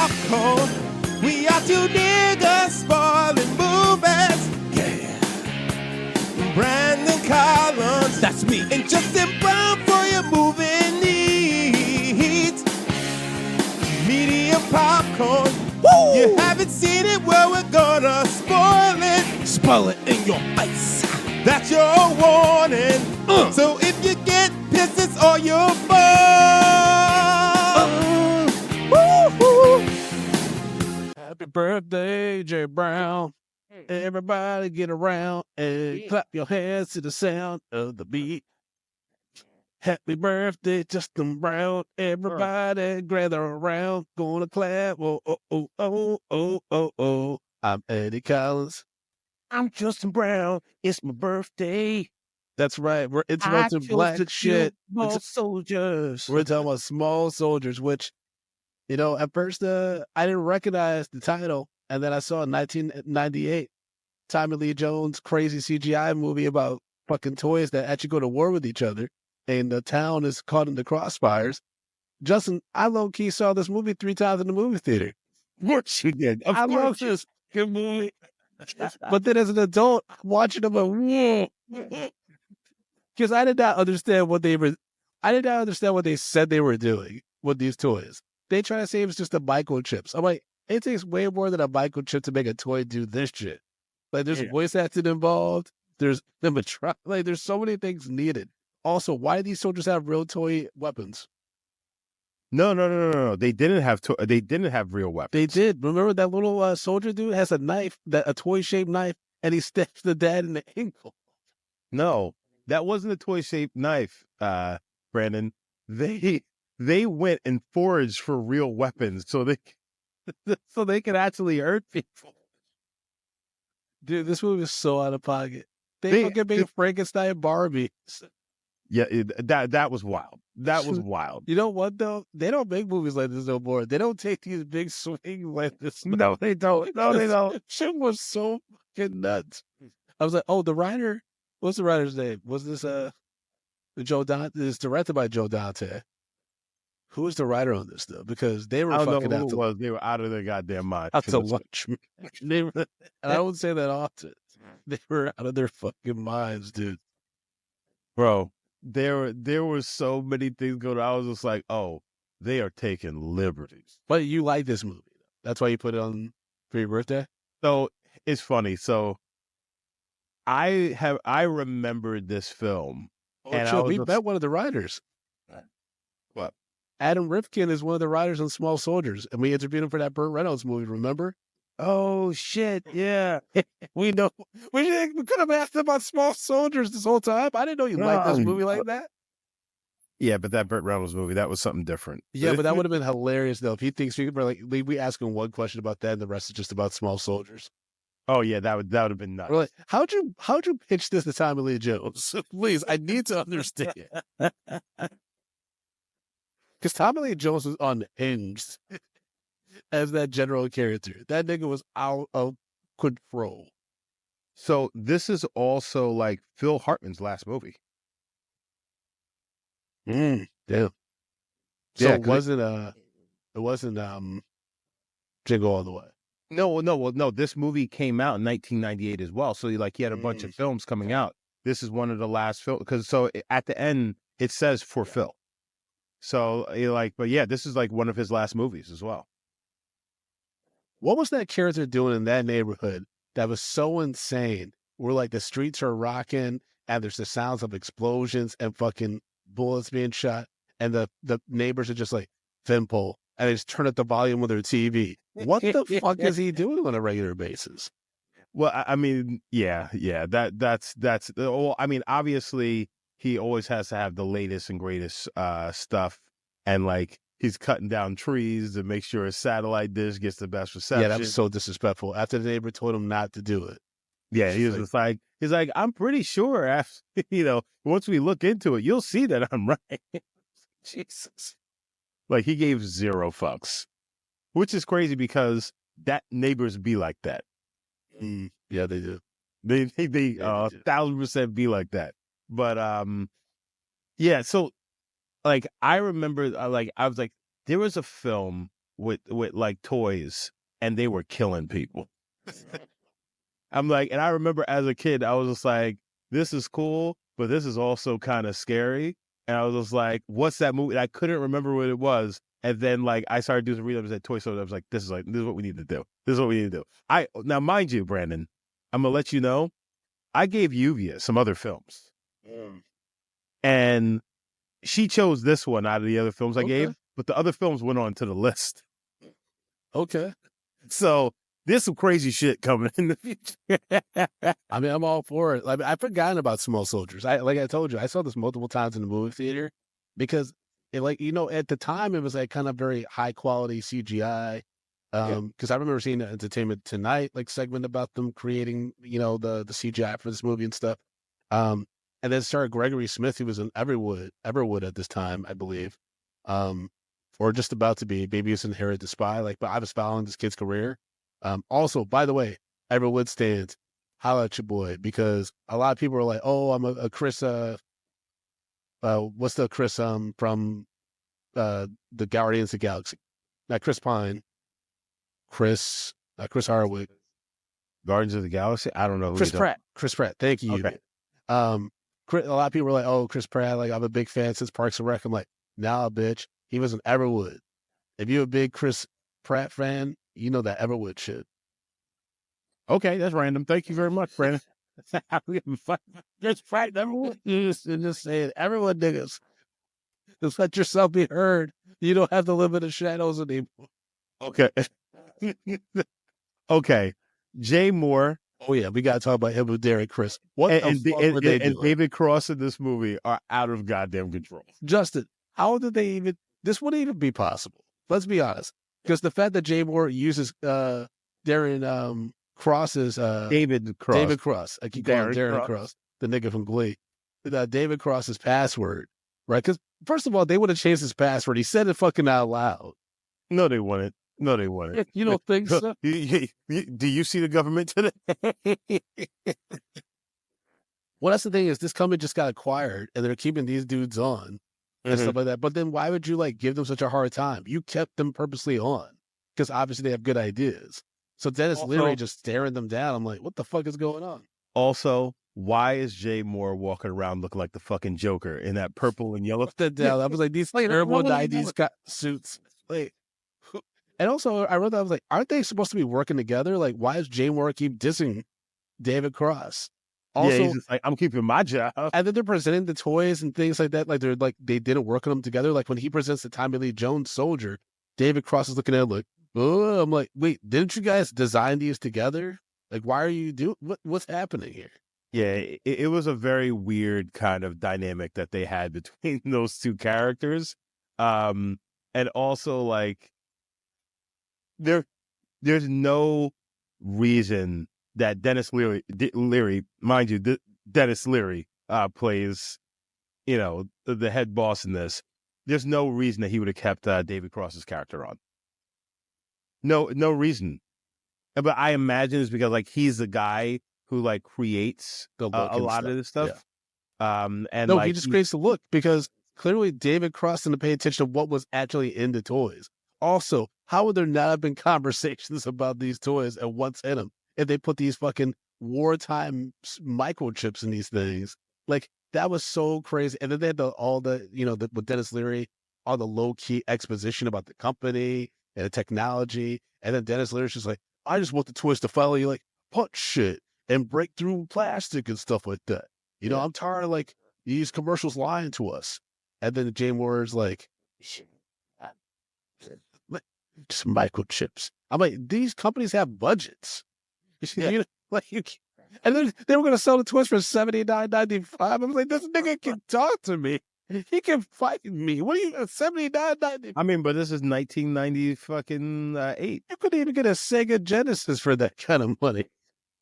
popcorn. We are two niggas spoiling movies. Yeah. Brandon Collins, that's me, and Justin Brown for your movie needs. Media popcorn. Woo! You haven't seen it, well, we're gonna spoil it. Spoil it in your face. That's your warning. So if you get pissed, it's all your fault. Woo-hoo. Happy birthday, Jay Brown. Everybody get around and clap your hands to the sound of the beat. Happy birthday, Justin Brown. Everybody gather around. Gonna clap. Oh, oh, oh, oh, oh, oh, oh. I'm Eddie Collins. I'm Justin Brown. It's my birthday. That's right. We're interrupting black shit. Small soldiers. We're talking about small soldiers, which, you know, at first I didn't recognize the title. And then I saw in 1998, Tommy Lee Jones' crazy CGI movie about fucking toys that actually go to war with each other. And the town is caught in the crossfires. Justin, I low-key saw this movie 3 times in the movie theater. Of course you did. I love this good movie. But then as an adult, watching them, like, whoa. Because I did not understand what they said they were doing with these toys. They try to say it was just the microchips. I'm like, it takes way more than a microchip to make a toy do this shit. Like, there's voice acting involved. There's like, there's so many things needed. Also, why do these soldiers have real toy weapons? No. They didn't have real weapons. They did. Remember that little soldier dude has a knife, a toy-shaped knife, and he stabs the dad in the ankle. No, that wasn't a toy-shaped knife, Brandon. They went and foraged for real weapons so they could actually hurt people. Dude, this movie is so out of pocket. They fucking made Frankenstein Barbie. Yeah, that was wild. That was wild. You know what, though? They don't make movies like this no more. They don't take these big swings like this. No, they don't. No, they don't. Shit was so fucking nuts. I was like, oh, the writer, what's the writer's name? Was this Joe Dante? It's directed by Joe Dante. Who was the writer on this, though? Because they were fucking out to was. They were out of their goddamn mind. Out to lunch. And I don't say that often. They were out of their fucking minds, dude. Bro, there were so many things going on. I was just like, oh, they are taking liberties. But you like this movie. That's why you put it on for your birthday? So it's funny. So I remembered this film. Oh, and we met one of the writers. What? Adam Rifkin is one of the writers on Small Soldiers, and we interviewed him for that Burt Reynolds movie, remember? Oh, shit, yeah. We know. We could have asked him about Small Soldiers this whole time. I didn't know you liked this movie like that. Yeah, but that Burt Reynolds movie, that was something different. Yeah, but that would have been hilarious, though, if he thinks we ask him one question about that, and the rest is just about Small Soldiers. Oh, yeah, that would have been nuts. We're like, how'd you pitch this to Tommy Lee Jones? Please, I need to understand. Because Tommy Lee Jones was unhinged as that general character. That nigga was out of control. So this is also like Phil Hartman's last movie. Damn. So yeah, it wasn't Jingle All the Way. No. This movie came out in 1998 as well. So he had a bunch of films coming out. This is one of the last films because at the end it says for Phil. So but yeah, this is like one of his last movies as well. What was that character doing in that neighborhood that was so insane? Where like the streets are rocking and there's the sounds of explosions and fucking bullets being shot, and the neighbors are just like Finpole, and they just turn up the volume of their TV. What the fuck is he doing on a regular basis? Well, I mean, yeah, that's. Well, I mean, obviously, he always has to have the latest and greatest stuff, and like he's cutting down trees to make sure his satellite dish gets the best reception. Yeah, that was so disrespectful. After the neighbor told him not to do it. Yeah, he was just like, he's like, I'm pretty sure after, once we look into it, you'll see that I'm right. Jesus. Like he gave 0 fucks, which is crazy because that neighbors be like that. Yeah, they do. They 1,000% be like that. But, yeah, so like, I remember, I was like, there was a film with like toys, and they were killing people. I'm like, and I remember as a kid, I was just like, this is cool, but this is also kind of scary. And I was just like, what's that movie? And I couldn't remember what it was. And then like I started doing some read-ups at Toy Story. I was like, this is what we need to do. This is what we need to do. Now, mind you, Brandon, I'm gonna let you know, I gave Lluvia some other films. And she chose this one out of the other films I gave, but the other films went on to the list. Okay. So there's some crazy shit coming in the future. I mean, I'm all for it. I mean, I've forgotten about Small Soldiers. Like I told you, I saw this multiple times in the movie theater because it, like, at the time it was like kind of very high quality CGI. Because I remember seeing the Entertainment Tonight like segment about them creating, the CGI for this movie and stuff. And then started Gregory Smith, who was in Everwood at this time, I believe. Or just about to be. Baby Who's Inherit the Spy. Like, but I was following this kid's career. Also, by the way, Everwood stands, holla at your boy, because a lot of people are like, oh, I'm a Chris, what's the Chris from the Guardians of the Galaxy? Not Chris Pine. Chris Hardwick. Guardians of the Galaxy? I don't know who Chris Pratt. Chris Pratt. Thank you. Okay. A lot of people were like, oh, Chris Pratt, like, I'm a big fan since Parks and Rec. I'm like, nah, bitch. He was in Everwood. If you're a big Chris Pratt fan, you know that Everwood shit. Okay, that's random. Thank you very much, Brandon. Just fight Everwood. Just saying, everyone niggas. Just let yourself be heard. You don't have to live in the shadows anymore. Okay. Okay. Jay Moore. Oh yeah, we gotta talk about him with Derek Chris. What the fuck were they doing? And David Cross in this movie are out of goddamn control. Justin, how did they even? This wouldn't even be possible. Let's be honest, because the fact that Jay Moore uses Darren Cross's David Cross. I keep calling Darren Cross, the nigga from Glee. David Cross's password, right? Because first of all, they would have changed his password. He said it fucking out loud. No, they wouldn't. No, they wouldn't. You don't think so? Do you see the government today? Well, that's the thing is this company just got acquired and they're keeping these dudes on and stuff like that. But then why would you like give them such a hard time? You kept them purposely on because obviously they have good ideas. So Dennis Leary just staring them down. I'm like, what the fuck is going on? Also, why is Jay Moore walking around looking like the fucking Joker in that purple and yellow? I was like, these terrible 90s suits. Like, and also, I wrote that I was like, aren't they supposed to be working together? Like, why does Jay Moore keep dissing David Cross? Also, he's just like, I'm keeping my job. And then they're presenting the toys and things like that. Like they didn't work on them together. Like when he presents the Tommy Lee Jones soldier, David Cross is looking at it like, oh, I'm like, wait, didn't you guys design these together? Like, why are you doing what's happening here? Yeah, it was a very weird kind of dynamic that they had between those two characters. And also like there's no reason that Dennis Leary, mind you, Dennis Leary plays, the head boss in this. There's no reason that he would have kept David Cross's character on. No reason. But I imagine it's because like he's the guy who like creates a lot of this stuff. Yeah. And no, like, he just creates the look because clearly David Cross didn't pay attention to what was actually in the toys. Also, how would there not have been conversations about these toys and what's in them if they put these fucking wartime microchips in these things? Like, that was so crazy. And then they had with Dennis Leary, all the low key exposition about the company and the technology. And then Dennis Leary's just like, I just want the toys to follow you, like punch shit and break through plastic and stuff like that. I'm tired of like these commercials lying to us. And then Jay Moore's like, just microchips. I'm like, these companies have budgets. And then they were going to sell the toys for $79.95. I was like, this nigga can talk to me. He can fight me. What are you, $79.95? I mean, but this is 1990 fucking 8. You couldn't even get a Sega Genesis for that kind of money.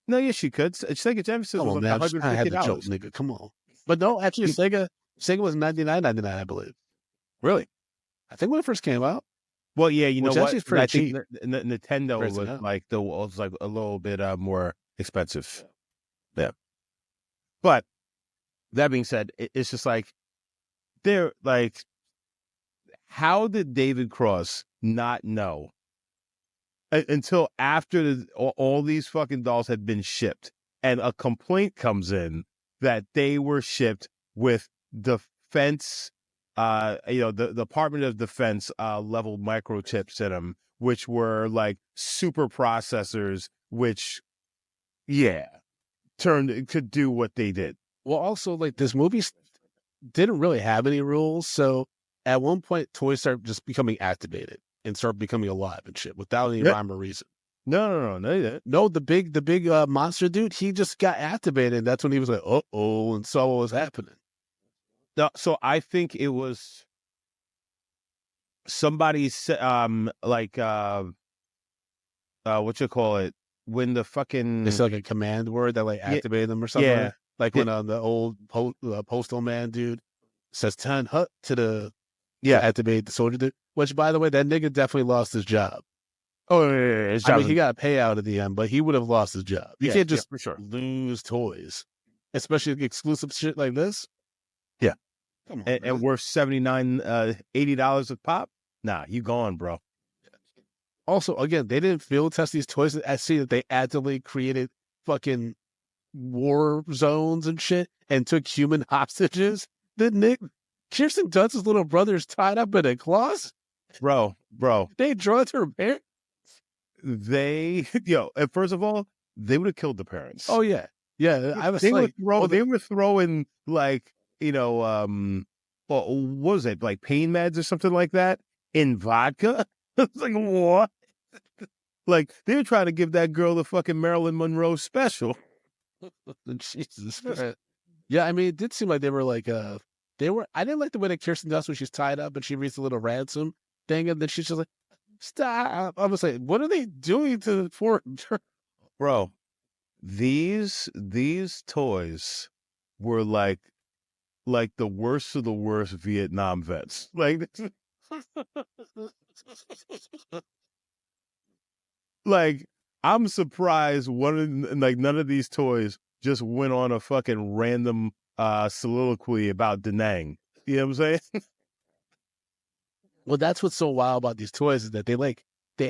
No, yes, you could. Sega Genesis was like $150. I had the joke, nigga. Come on. But no, actually, Sega was $99.99, I believe. Really? I think when it first came out. Well, yeah, you know what? I think Nintendo was like a little bit more expensive. Yeah. But that being said, it's just like they're like, how did David Cross not know until after all these fucking dolls had been shipped, and a complaint comes in that they were shipped with defense, the Department of Defense level microchips in them, which were like super processors, which, could do what they did. Well, also, like, this movie didn't really have any rules. So at one point, toys start just becoming activated and start becoming alive and shit without any rhyme or reason. No, they didn't. No, the big monster dude, he just got activated. That's when he was like, uh-oh, and saw what was happening. No, so I think it was somebody's what you call it, when the fucking It's like a command word that like activated them or something. yeah. Like when the old postal man dude says 10 hut to activate the soldier dude. Which, by the way, that nigga definitely lost his job. Oh, yeah. I mean, he got a payout at the end, but he would have lost his job. You can't just for sure lose toys, especially exclusive shit like this. Yeah. Come on, and worth $79, $80 a pop. Nah, you gone, bro. Also, again, they didn't field test these toys. I see that they actively created fucking war zones and shit and took human hostages. Then Kirsten Dunst's little brother is tied up in a closet. Bro. They drugged her parents. And first of all, they would have killed the parents. Oh yeah. I was they like, they were throwing like, what was it, like pain meds or something like that in vodka? It's like, what? Like, they were trying to give that girl the fucking Marilyn Monroe special. Jesus Christ. Yeah, I mean, it did seem like they were like, I didn't like the way that Kirsten Dunst, when she's tied up and she reads the little ransom thing, and then she's just like, stop. I was like, what are they doing to the poor girl? Bro, these toys were like the worst of the worst Vietnam vets. Like, like, I'm surprised none of these toys just went on a fucking random soliloquy about Da Nang. You know what I'm saying? Well, that's what's so wild about these toys, is that they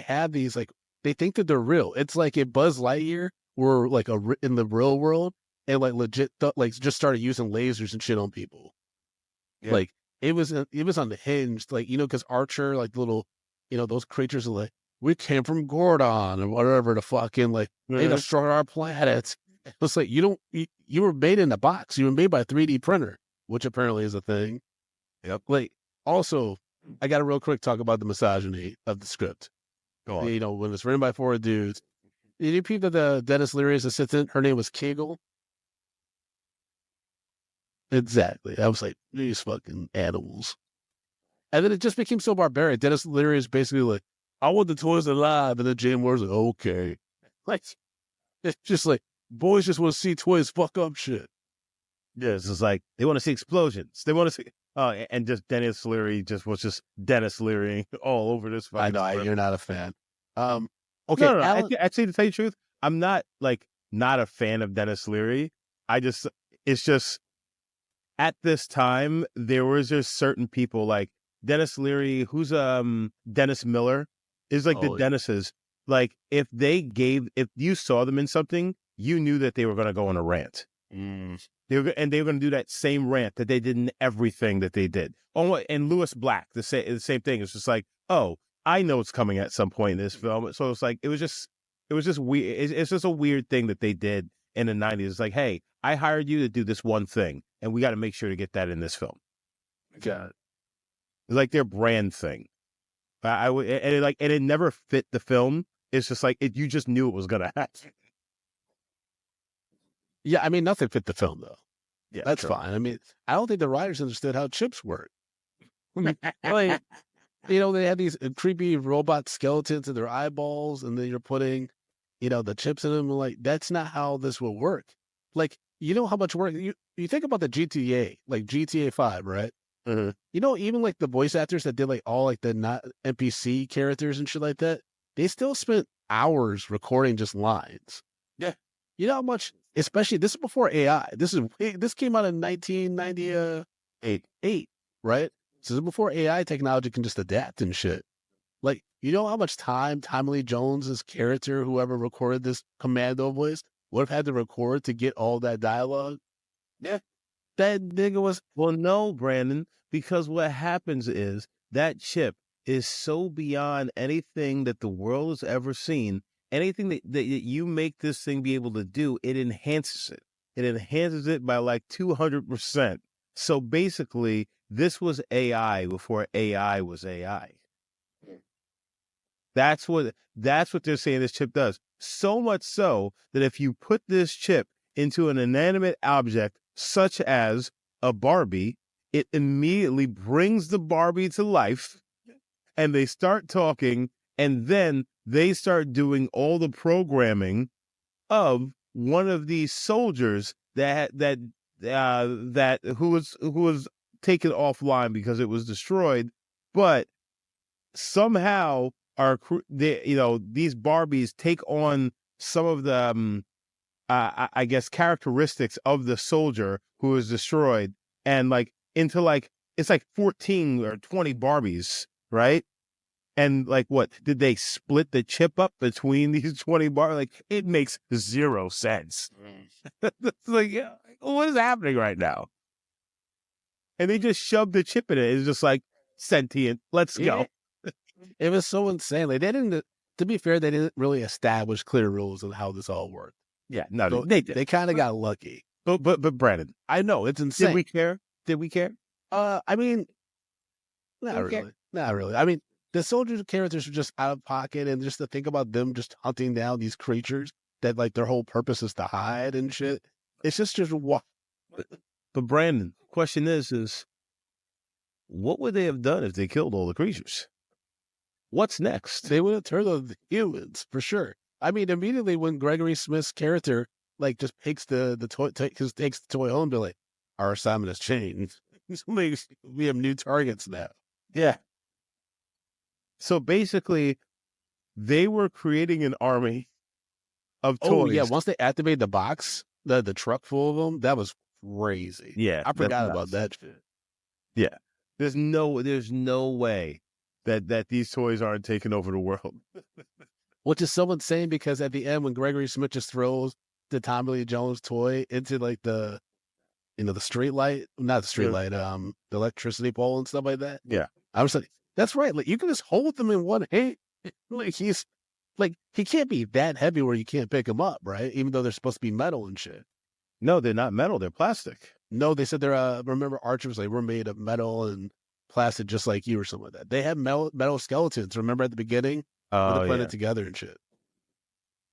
have these, like, they think that they're real. It's like if Buzz Lightyear were like in the real world and like legit like just started using lasers and shit on people. Yeah. Like it was unhinged, like, because Archer, like, little, those creatures are like, we came from Gordon or whatever the fucking, like, they destroyed our planet. It's like, you were made in a box. You were made by a 3D printer, which apparently is a thing. Yep. Like, also, I got to real quick talk about the misogyny of the script. Go on. When it's written by 4 dudes. Did you peep that the Dennis Leary's assistant, her name was Kegel? Exactly. I was like, these fucking animals. And then it just became so barbaric. Dennis Leary is basically like, I want the toys alive. And then Jane Moore's like, okay. Like, it's just like, boys just want to see toys fuck up shit. Yes, it's like, they want to see explosions. They want to see... and just Dennis Leary was just Dennis Leary all over this fucking I know, script. you're not a fan. Okay. No. Actually, to tell you the truth, I'm not a fan of Dennis Leary. It's just, at this time, there was just certain people like Dennis Leary, who's Dennis Miller, is like the Dennises. Like, if you saw them in something, you knew that they were going to go on a rant. They were going to do that same rant that they did in everything that they did. Oh, and Lewis Black, the same thing. It's just like, oh, I know it's coming at some point in this film. So it's like, it was just weird. It's just a weird thing that they did in the 90s. It's like, hey, I hired you to do this one thing, and we got to make sure to get that in this film. God. It's like their brand thing. And it never fit the film. It's just like, you just knew it was going to happen. Yeah, I mean, nothing fit the film, though. Yeah, that's fine. I mean, I don't think the writers understood how chips work. Like, they had these creepy robot skeletons in their eyeballs, and then you're putting, the chips in them. Like, that's not how this will work. Like, how much work you think about the GTA, like GTA 5, right? Mm-hmm. Even like the voice actors that did like all like the not NPC characters and shit like that, they still spent hours recording just lines. Yeah. You know how much, especially, this is before AI. This came out in 1998, right? So this is before AI technology can just adapt and shit. Like, You know how much time Tommy Lee Jones's character, whoever recorded this commando voice, would have had to record to get all that dialogue? Yeah. That nigga was. Well, no, Brandon, because what happens is that chip is so beyond anything that the world has ever seen. Anything that you make this thing be able to do, it enhances it. It enhances it by like 200%. So basically, this was AI before AI was AI. That's what they're saying this chip does. So much so that if you put this chip into an inanimate object such as a Barbie, it immediately brings the Barbie to life, and they start talking, and then they start doing all the programming of one of these soldiers that who was taken offline because it was destroyed, but somehow these Barbies take on some of the I guess characteristics of the soldier who was destroyed, and like into like it's like 14 or 20 Barbies, right? And like, what did they split the chip up between these 20 Barbies? Like, it makes zero sense. It's like, yeah, what is happening right now? And they just shoved the chip in it. It's just like sentient. Let's go. It was so insane. Like, they didn't. To be fair, they didn't really establish clear rules of how this all worked. Yeah, no, So they did. They kind of got lucky. But Brandon, I know it's insane. did we care? Did we care? I mean, not Okay. really. Not really. I mean, the soldiers' characters are just out of pocket, and just to think about them just hunting down these creatures that like their whole purpose is to hide and shit. It's just what. But Brandon, question is what would they have done if they killed all the creatures? What's next? They would have turned on the humans for sure. I mean, immediately when Gregory Smith's character like just takes the toy, takes the toy home, be like, our assignment has changed. We have new targets now. Yeah. So basically, they were creating an army of toys. Oh yeah, once they activated the box, the truck full of them, that was crazy. Yeah, I forgot about that shit. Yeah, there's no way that these toys aren't taking over the world. Which is so insane because at the end, when Gregory Smith just throws the Tommy Lee Jones toy into like the street light, not the street light, the electricity pole and stuff like that. Yeah, I was like, that's right. Like, you can just hold them in one hand. Like, he can't be that heavy where you can't pick him up, right? Even though they're supposed to be metal and shit. No, they're not metal. They're plastic. No, they said they're, remember Archer was like, we're made of metal and plastic just like you or something like that. They have metal skeletons, remember at the beginning? When they're putting it together and shit.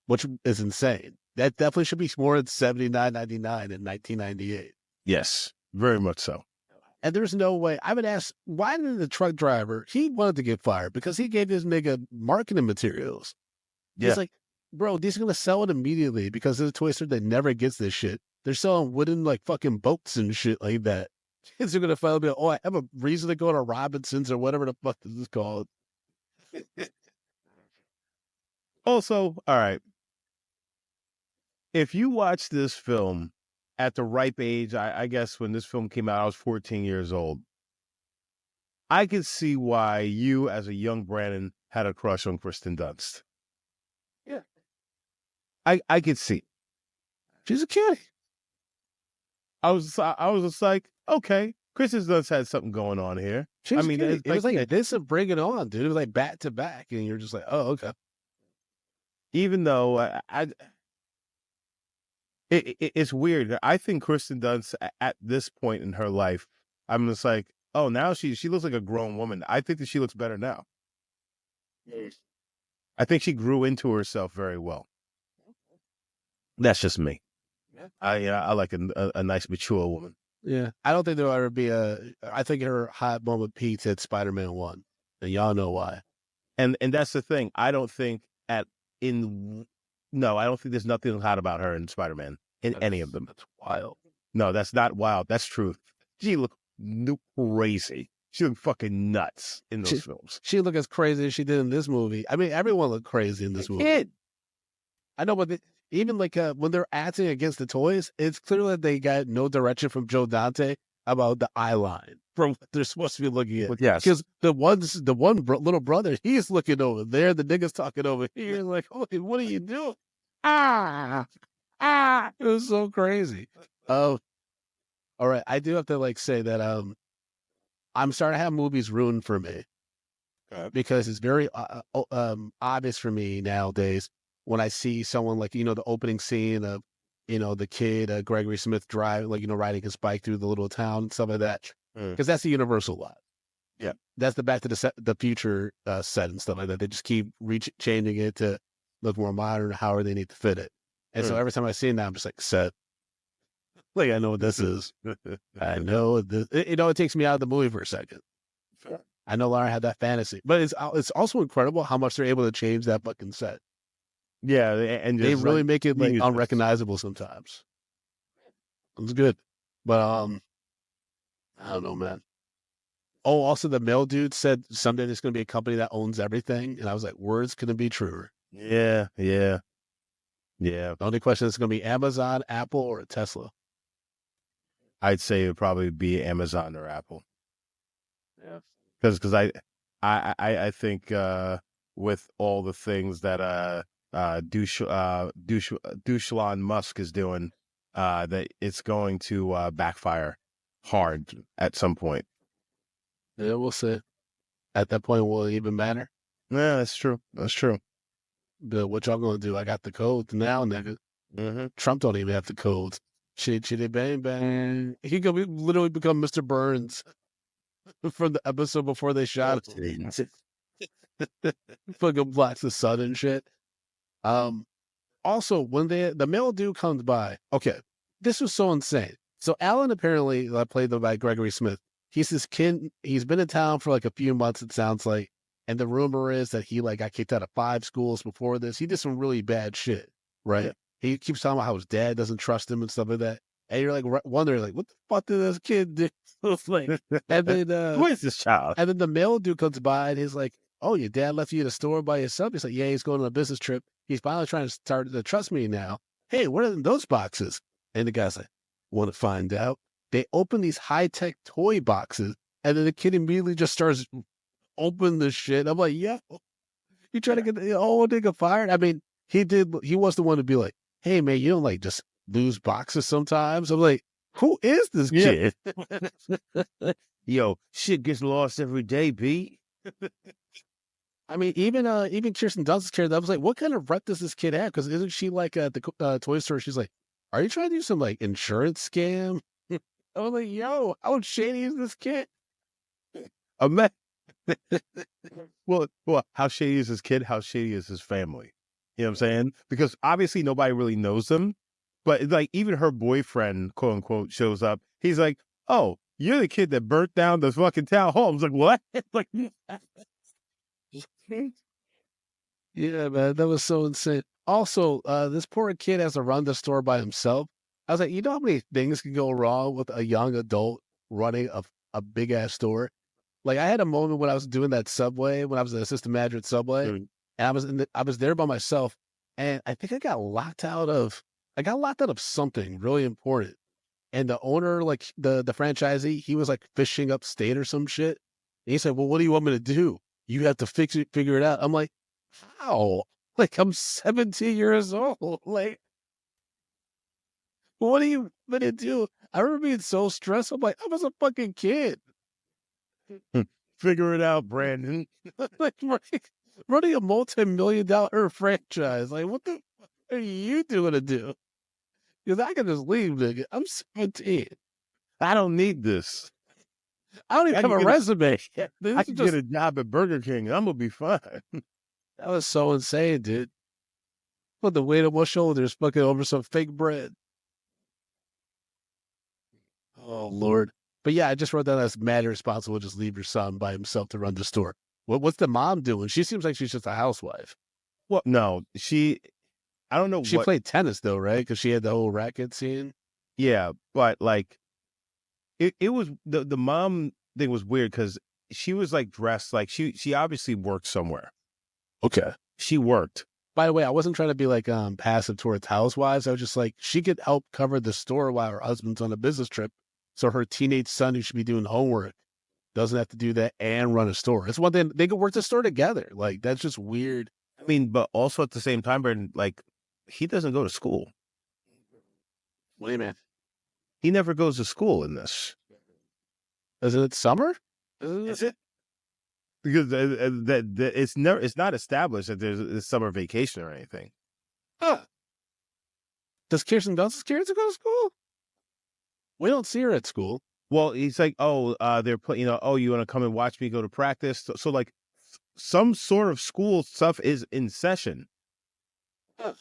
Which is insane. That definitely should be more than $79.99 in 1998. Yes, very much so. And there's no way. I would ask, why did the truck driver, he wanted to get fired because he gave this nigga marketing materials. Yeah. He's like, bro, these are going to sell it immediately because the toy store that never gets this shit. They're selling wooden, like, fucking boats and shit like that. Kids are going to finally be like, oh, I have a reason to go to Robinson's or whatever the fuck this is called. Also, all right, if you watch this film at the ripe age, I guess when this film came out, I was 14 years old. I could see why you, as a young Brandon, had a crush on Kristen Dunst. Yeah. I could see. She's a cutie. I was just like, okay, Kristen Dunst had something going on here. I mean, it was like this and Bring It On, dude. It was like back to back, and you're just like, oh, okay. Even though it's weird. I think Kristen Dunst at this point in her life, I'm just like, oh, now she looks like a grown woman. I think that she looks better now. I think she grew into herself very well. That's just me. Yeah. I like a nice mature woman. Yeah, I don't think there'll ever be I think her hot moment peaked at Spider-Man 1, and y'all know why. And that's the thing. I don't think no, I don't think there's nothing hot about her in Spider-Man in any of them. That's wild. No, that's not wild. That's truth. She looked crazy. She looked fucking nuts in those films. She looked as crazy as she did in this movie. I mean, everyone looked crazy in this movie. I know, but even like when they're acting against the toys, it's clear that they got no direction from Joe Dante about the eye line from what they're supposed to be looking at. But yes. Because the little brother, he's looking over there. The nigga's talking over here. Like, holy, what are you doing? Ah, it was so crazy. All right. I do have to like say that I'm starting to have movies ruined for me because it's very obvious for me nowadays when I see someone like, the opening scene of, the kid, Gregory Smith driving, like, riding his bike through the little town and stuff like that. Because that's the Universal lot. Yeah. That's the Back to the Future set and stuff like that. They just keep changing it to look more modern, however they need to fit it. And so every time I see it now, I'm just like, set. Like, I know what this is. I know this. It takes me out of the movie for a second. I know Laura had that fantasy, but it's also incredible how much they're able to change that fucking set. Yeah, and They just, really like, make it like use unrecognizable sometimes. It's good, but I don't know, man. Oh, also the mail dude said someday there's going to be a company that owns everything, and I was like, words couldn't be truer. Yeah. The only question is going to be Amazon, Apple, or Tesla. I'd say it would probably be Amazon or Apple. Yeah. Because I think with all the things that Elon Musk is doing, that it's going to backfire hard at some point. Yeah, we'll see. At that point, will it even matter? Yeah, that's true. That's true. But what y'all gonna do? I got the codes now, nigga. Mm-hmm. Trump don't even have the codes. Chitty chitty bang bang. He could literally become Mr. Burns from the episode before they shot him. Fucking blocks the sun and shit. Also, when the male dude comes by, okay, this was so insane. So Alan apparently played by Gregory Smith. He's this kid. He's been in town for like a few months, it sounds like. And the rumor is that he like got kicked out of 5 schools before this. He did some really bad shit, right? Yeah. He keeps talking about how his dad doesn't trust him and stuff like that. And you're like wondering, like, what the fuck did this kid do? Like, and then who is this child? And then the male dude comes by and he's like, "Oh, your dad left you at a store by yourself?" He's like, "Yeah, he's going on a business trip. He's finally trying to start to trust me now. Hey, what are in those boxes?" And the guy's like, "Want to find out?" They open these high-tech toy boxes, and then the kid immediately just starts opening the shit. I'm like, "Yeah, you trying to get the old nigga fired?" I mean, he was the one to be like, "Hey, man, you don't like just lose boxes sometimes?" I'm like, who is this kid? Yo, shit gets lost every day, B. I mean, even Kirsten Dunst's character, I was like, what kind of rep does this kid have? Because isn't she like at the toy store? She's like, are you trying to do some like insurance scam? I was like, yo, how shady is this kid? Well, how shady is his kid? How shady is his family? You know what I'm saying? Because obviously nobody really knows them, but like even her boyfriend, quote unquote, shows up. He's like, "Oh, you're the kid that burnt down the fucking town hall." I was like, "What?" Like, yeah, man, that was so insane. Also, this poor kid has to run the store by himself. I was like, you know how many things can go wrong with a young adult running a big ass store? Like I had a moment when I was doing that Subway, when I was an assistant manager at Subway, and I was there by myself, and I think I got locked out of something really important. And the owner, like the franchisee, he was like fishing upstate or some shit. And he said, "Well, what do you want me to do? You have to figure it out." I'm like, "How? Like I'm 17 years old. Like, what do you want to do?" I remember being so stressed. I'm like, I was a fucking kid. figure it out, Brandon. Like running a multi-million-dollar franchise. Like, what the fuck are you doing to do? Because I can just leave, nigga. I'm 17. I don't need this. I don't even have a resume. I can get a job at Burger King. I'm gonna be fine. That was so insane, dude. Put the weight on my shoulders, fucking over some fake bread. Oh Lord. But yeah, I just wrote down that's mad irresponsible. Just leave your son by himself to run the store. What's the mom doing? She seems like she's just a housewife. Well, no, I don't know. She played tennis though, right? Because she had the whole racket scene. Yeah, but like, it was the mom thing was weird because she was like dressed like she obviously worked somewhere. Okay. She worked. By the way, I wasn't trying to be like passive towards housewives. I was just like, she could help cover the store while her husband's on a business trip So her teenage son, who should be doing homework, doesn't have to do that and run a store. It's one thing they could work the store together. Like that's just weird. I mean, but also at the same time, Brandon, like he doesn't go to school. What do you mean? He never goes to school in this. Isn't it summer? Is it? Because it's not established that there's a summer vacation or anything. Huh. Does Kirsten Dunst's character go to school? We don't see her at school. Well, he's like, oh, they're playing, oh, you want to come and watch me go to practice? So like, some sort of school stuff is in session. Huh.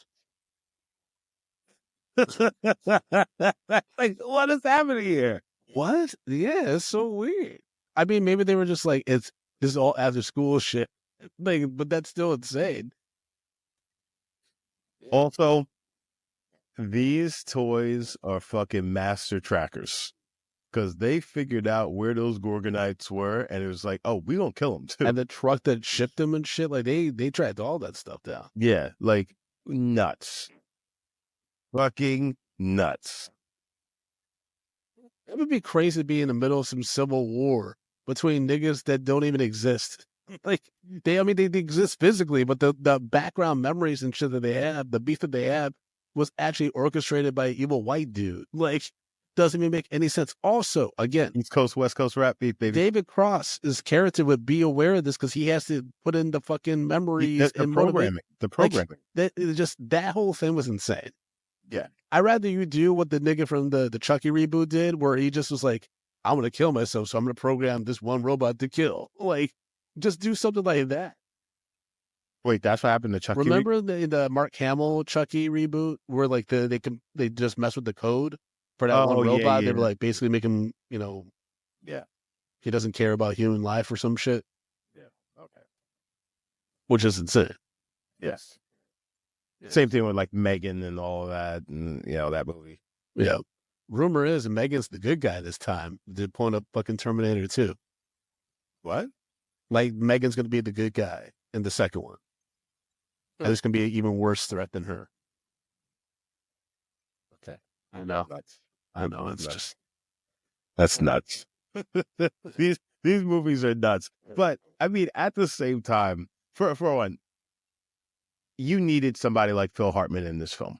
Like, what is happening here? What? Yeah, it's so weird. I mean, maybe they were just like, this is all after school shit. Like, but that's still insane. Also, these toys are fucking master trackers because they figured out where those Gorgonites were, and it was like, oh, we gonna kill them too. And the truck that shipped them and shit, like they tracked all that stuff down. Yeah, like nuts, fucking nuts. It would be crazy to be in the middle of some civil war between niggas that don't even exist. Like they exist physically, but the background memories and shit that they have, the beef that they have, was actually orchestrated by an evil white dude. Like doesn't even make any sense. Also, again, East Coast, West Coast rap beat, baby. David Cross's character would be aware of this because he has to put in the fucking memories and programming. The programming. Like, that whole thing was insane. Yeah. I'd rather you do what the nigga from the Chucky reboot did, where he just was like, I'm going to kill myself, so I'm going to program this one robot to kill. Like, just do something like that. Wait, that's what happened to Chucky? Remember the Mark Hamill Chucky reboot, where like they just mess with the code for that one robot? They were like basically make him, yeah, he doesn't care about human life or some shit. Yeah, okay. Which is insane. Yes. Yeah. Same thing with like Megan and all of that, and that movie. Yeah. Rumor is Megan's the good guy this time. They're pulling up fucking Terminator 2. What? Like Megan's gonna be the good guy in the second one. And there's gonna be an even worse threat than her. Okay. I know. Nuts. I know. It's nuts. just that's nuts. These movies are nuts. But I mean, at the same time, for one, you needed somebody like Phil Hartman in this film.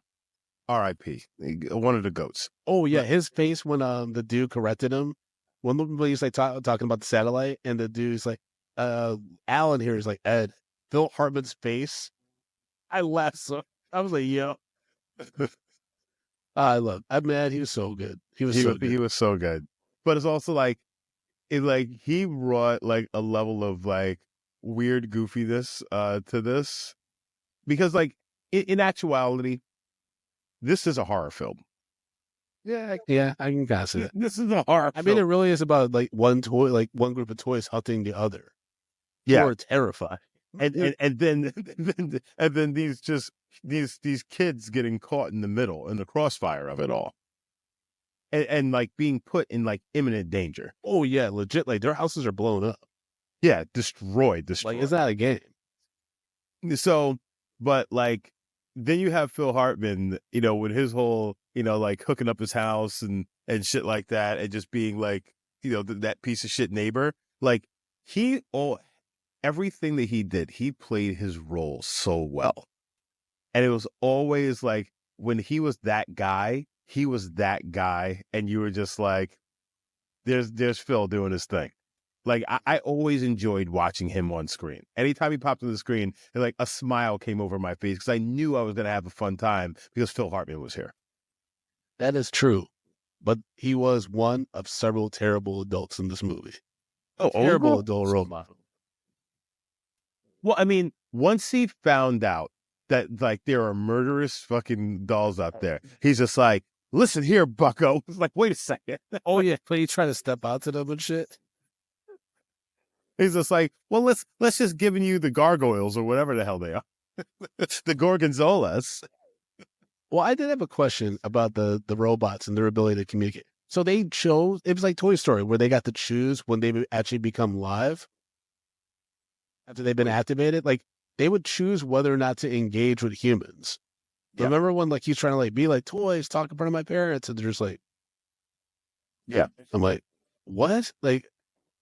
R.I.P. One of the goats. Oh yeah, his face when the dude corrected him. When he's like talking about the satellite, and the dude's like, Alan here is like, Ed, Phil Hartman's face. I laughed so. I was like, yo. I'm mad. He was so good. He was so good. But it's also like, he brought like a level of like weird goofiness to this, because like in actuality, this is a horror film. Yeah, I can guess it. This is a horror film. I mean, it really is about like one toy, like one group of toys hunting the other. Yeah, who are terrified. And then these kids getting caught in the middle in the crossfire of it all, and like being put in like imminent danger. Oh yeah, legit. Like their houses are blown up. Yeah, destroyed. Like it's not a game. So, but like then you have Phil Hartman, with his whole, like hooking up his house and shit like that, and just being like, that piece of shit neighbor. Like everything that he did, he played his role so well. And it was always like when he was that guy, and you were just like, there's Phil doing his thing. Like I always enjoyed watching him on screen. Anytime he popped on the screen, like a smile came over my face because I knew I was going to have a fun time because Phil Hartman was here. That is true, but he was one of several terrible adults in this movie. Terrible adult role model. Well, I mean, once he found out that like there are murderous fucking dolls out there, he's just like, listen here, bucko. It's like, wait a second. Oh yeah, but he tried to step out to them and shit. He's just like, well, let's just give you the gargoyles or whatever the hell they are. The gorgonzolas. Well, I did have a question about the robots and their ability to communicate. So they chose, it was like Toy Story where they got to choose when they would actually become live after they've been activated. Like they would choose whether or not to engage with humans. Yeah. Remember when like he's trying to like be like toys, talk in front of my parents, and they're just like, Yeah. I'm like, what? Like,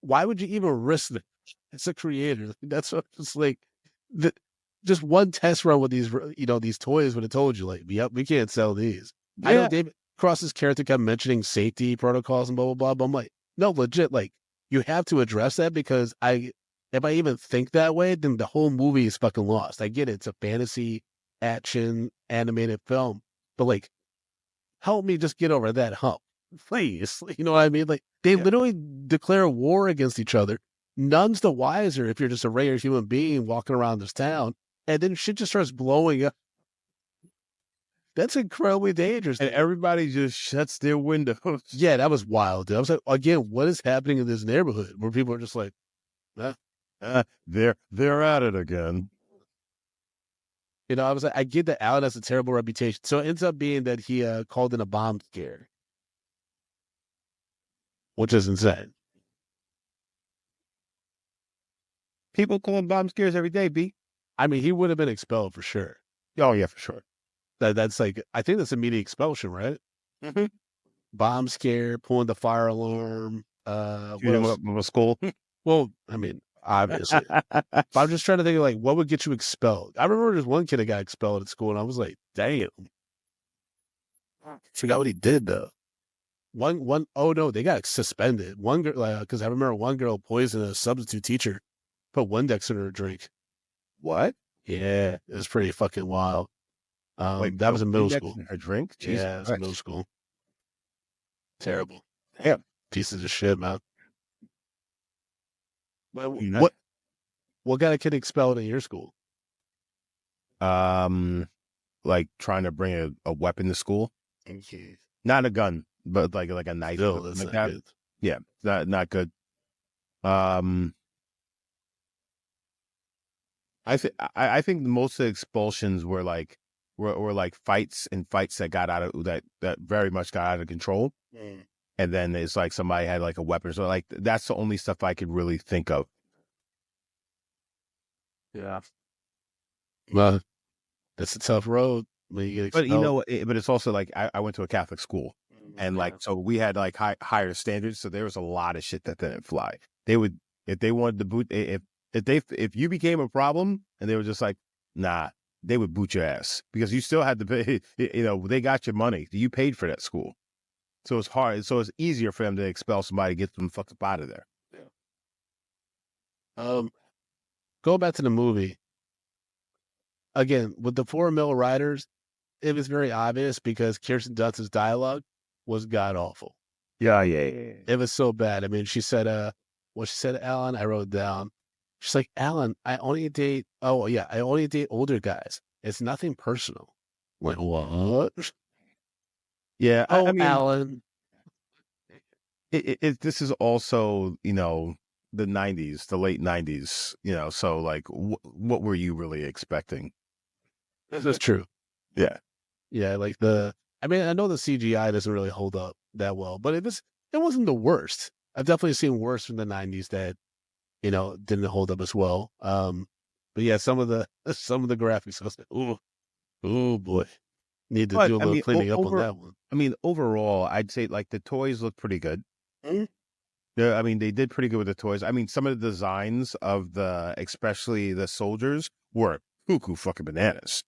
why would you even risk that? It's a creator. That's what it's like. The, just one test run with these, these toys would have told you, like, yep, we can't sell these. I know Yeah. David Cross's character kept mentioning safety protocols and blah, blah, blah, but I'm like, no, legit, like, you have to address that because if I even think that way, then the whole movie is fucking lost. I get it. It's a fantasy action animated film, but like, help me just get over that hump, please. You know what I mean? Like they Yeah. literally declare war against each other. None's the wiser if you're just a regular human being walking around this town, and then shit just starts blowing up. That's incredibly dangerous. And everybody just shuts their windows. Yeah, that was wild. Dude. I was like, again, what is happening in this neighborhood where people are just like, They're at it again. I was like, I get that Alan has a terrible reputation, so it ends up being that he called in a bomb scare, which is insane. People calling bomb scares every day, B. I mean, he would have been expelled for sure. Oh, yeah, for sure. That's like, I think that's immediate expulsion, right? Mm-hmm. Bomb scare, pulling the fire alarm. What Shoot him else? up with a skull. Well, I mean, obviously. But I'm just trying to think of like what would get you expelled. I remember there's one kid that got expelled at school, and I was like, damn. Forgot what he did though. Oh no, they got suspended. One girl, because I remember one girl poisoned a substitute teacher, put Windex in her drink. What? Yeah, it was pretty fucking wild. Wait, That was in middle Windex school. in her drink? Jesus Yeah, it was in middle Christ. school. Terrible. Damn. Pieces of shit, man. But You know- what got a kid expelled in your school? Like trying to bring a weapon to school. Okay. Not a gun, but like a knife. Still, Or that's something not like that. good. Yeah, not good. Um, I think most of the expulsions were like fights that got that very much got out of control. Mm. And then it's like somebody had like a weapon. So like that's the only stuff I could really think of. Yeah. Well, that's a tough road when you get But expelled. but it's also like I went to a Catholic school, and like so we had like higher standards. So there was a lot of shit that didn't fly. They would if they wanted to boot if you became a problem and they were just like nah, they would boot your ass because you still had to pay. They got your money. You paid for that school, so it's hard. So it's easier for them to expel somebody, get them fucked up out of there. Go back to the movie again with the 4 mil riders. It was very obvious because Kirsten Dunst's dialogue was god awful. Yeah. It was so bad. I mean, she said, what she said, Alan, I wrote down. She's like, Alan, I only date older guys. It's nothing personal. I'm like, what? Yeah. I mean, Alan. this is also, the 90s, the late 90s, so like, what were you really expecting? This is true. Yeah. Yeah, like I mean, I know the CGI doesn't really hold up that well, but it wasn't the worst. I've definitely seen worse from the 90s that, didn't hold up as well. But yeah, some of the graphics, I was like, oh boy. Need to But do a I little mean, cleaning up on that one. overall, I'd say like the toys look pretty good. Mhm. Yeah, I mean, they did pretty good with the toys. I mean, some of the designs of especially the soldiers were cuckoo fucking bananas.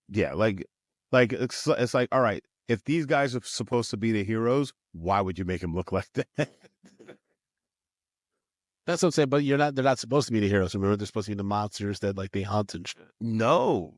Yeah, like it's like, all right, if these guys are supposed to be the heroes, why would you make them look like that? That's what I'm saying, but they're not supposed to be the heroes. Remember, they're supposed to be the monsters that like they hunt and shit. No.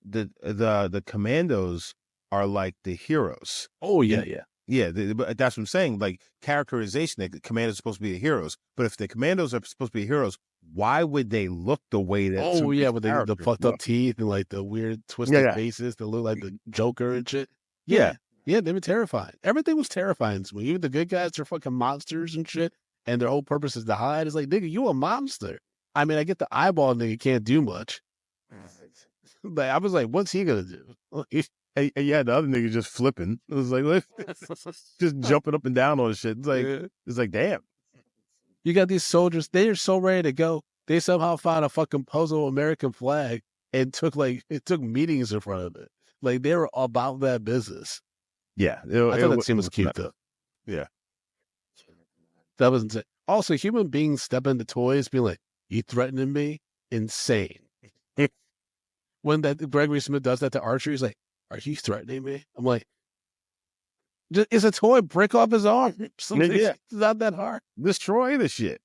The commandos are like the heroes. Oh yeah, yeah. Yeah, but that's what I'm saying. Like characterization, the commandos are supposed to be the heroes. But if the commandos are supposed to be heroes, why would they look the way that? Oh yeah, with the characters fucked look? up teeth and like the weird twisted Yeah. faces that look like the Joker and shit. Yeah. Yeah, they were terrifying. Everything was terrifying to me. Even the good guys are fucking monsters and shit, and their whole purpose is to hide. It's like, nigga, you a monster. I mean, I get the eyeball nigga can't do much. But I was like, what's he gonna do? And yeah, the other nigga just flipping. It was like just jumping up and down on shit. It's like damn. You got these soldiers, they are so ready to go. They somehow found a fucking puzzle American flag and took meetings in front of it. Like they were about that business. Yeah, I thought that scene was cute though. Yeah, That was insane. Also, human beings step into toys, being like, "You threatening me?" Insane. When that Gregory Smith does that to Archer, he's like, "Are you threatening me?" I'm like, "It's a toy. Break off his arm. Something. yeah. It's not that hard." Destroy the shit.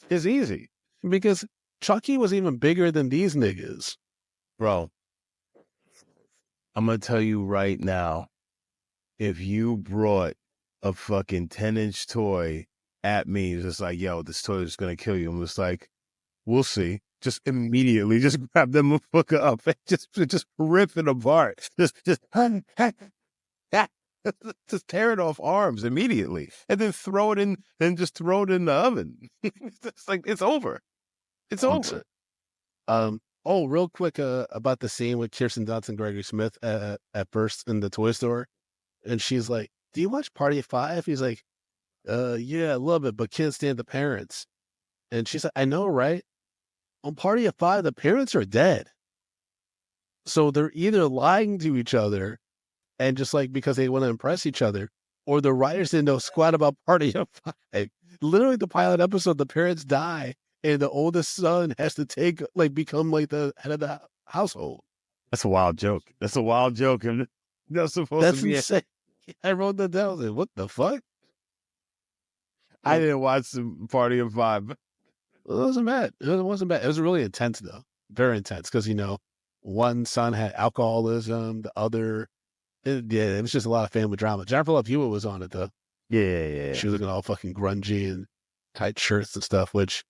It's easy, Because Chucky was even bigger than these niggas. bro. I'm gonna tell you right now, if you brought a fucking 10-inch toy at me, it's just like, yo, this toy is gonna kill you. I'm just like, we'll see. Just immediately, just grab them fucker up and just rip it apart. Just just tear it off arms immediately, and then throw it in, and just throw it in the oven. It's like it's over. It's over. Oh, real quick about the scene with Kirsten Dunst and Gregory Smith at first in the toy store. And she's like, "Do you watch Party of Five?" He's like, yeah, I love it, but can't stand the parents." And she's like, "I know, right? On Party of Five, the parents are dead. So they're either lying to each other and just like because they want to impress each other, or the writers didn't know squat about Party of Five." Literally, the pilot episode, the parents die, and the oldest son has to become like the head of the household. That's a wild joke. That's a wild joke. And that's supposed to That's be it. insane. I wrote that down. I was like, "What the fuck?" I didn't watch the Party of Five. It wasn't bad. It wasn't bad. It was really intense though, very intense because one son had alcoholism, the other, yeah, it was just a lot of family drama. Jennifer Love Hewitt was on it though. Yeah. She was looking all fucking grungy and tight shirts and stuff, which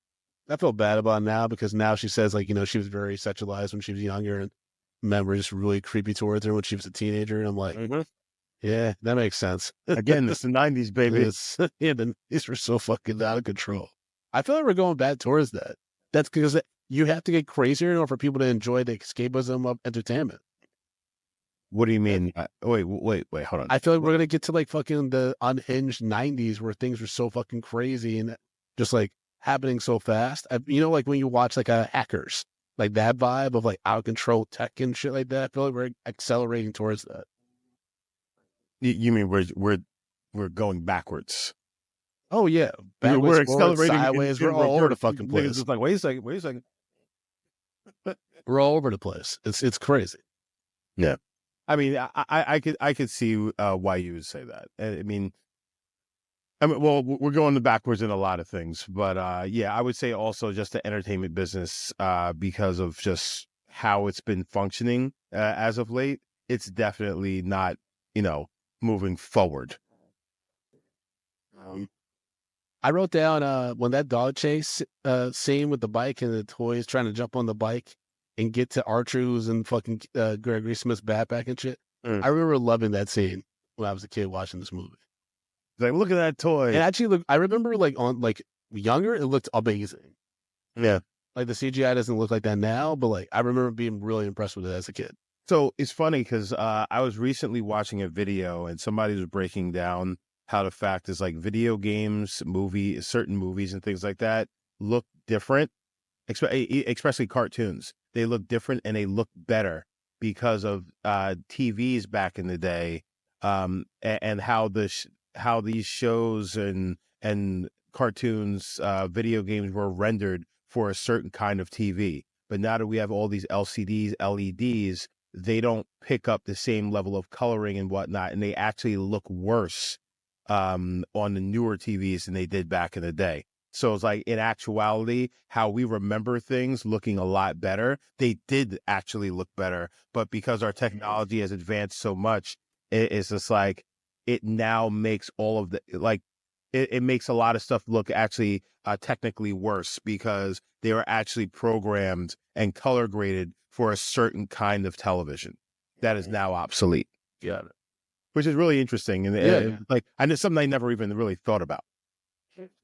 I feel bad about now because now she says she was very sexualized when she was younger and men were just really creepy towards her when she was a teenager. And I'm like, yeah, that makes sense. Again, it's the 90s, baby. These were so fucking out of control. I feel like we're going back towards that. That's because you have to get crazier in order for people to enjoy the escapism of entertainment. What do you mean? Wait, hold on. I feel like we're gonna get to like fucking the unhinged '90s where things were so fucking crazy and just like happening so fast. Like when you watch like a Hackers, like that vibe of like out of control tech and shit like that. I feel like we're accelerating towards that. You mean we're going backwards? Oh yeah, backwards, We're forward, accelerating sideways. in We're all over the reverse. fucking Niggas place. just like, wait a second. We're all over the place. It's crazy. Yeah, I mean, I could see why you would say that. Well, we're going backwards in a lot of things, but yeah, I would say also just the entertainment business, because of just how it's been functioning as of late. It's definitely not, moving forward. I wrote down when that dog chase scene with the bike and the toys trying to jump on the bike and get to Archer who's in fucking Gregory Smith's backpack and shit. I remember loving that scene when I was a kid watching this movie. Like, look at that toy. And actually, I remember like on like younger, it looked amazing. Yeah. Like the CGI doesn't look like that now, but like I remember being really impressed with it as a kid. So it's funny because I was recently watching a video and somebody was breaking down how the fact is like video games, certain movies and things like that look different, especially cartoons. They look different and they look better because of TVs back in the day, and how these shows and cartoons, video games were rendered for a certain kind of TV. But now that we have all these LCDs, LEDs, they don't pick up the same level of coloring and whatnot, and they actually look worse on the newer TVs than they did back in the day. So it's like in actuality, how we remember things looking a lot better, they did actually look better. But because our technology has advanced so much, it's just like it now makes all of it makes a lot of stuff look actually technically worse because they were actually programmed and color graded for a certain kind of television that is now obsolete. Yeah. Which is really interesting. And and it's something I never even really thought about.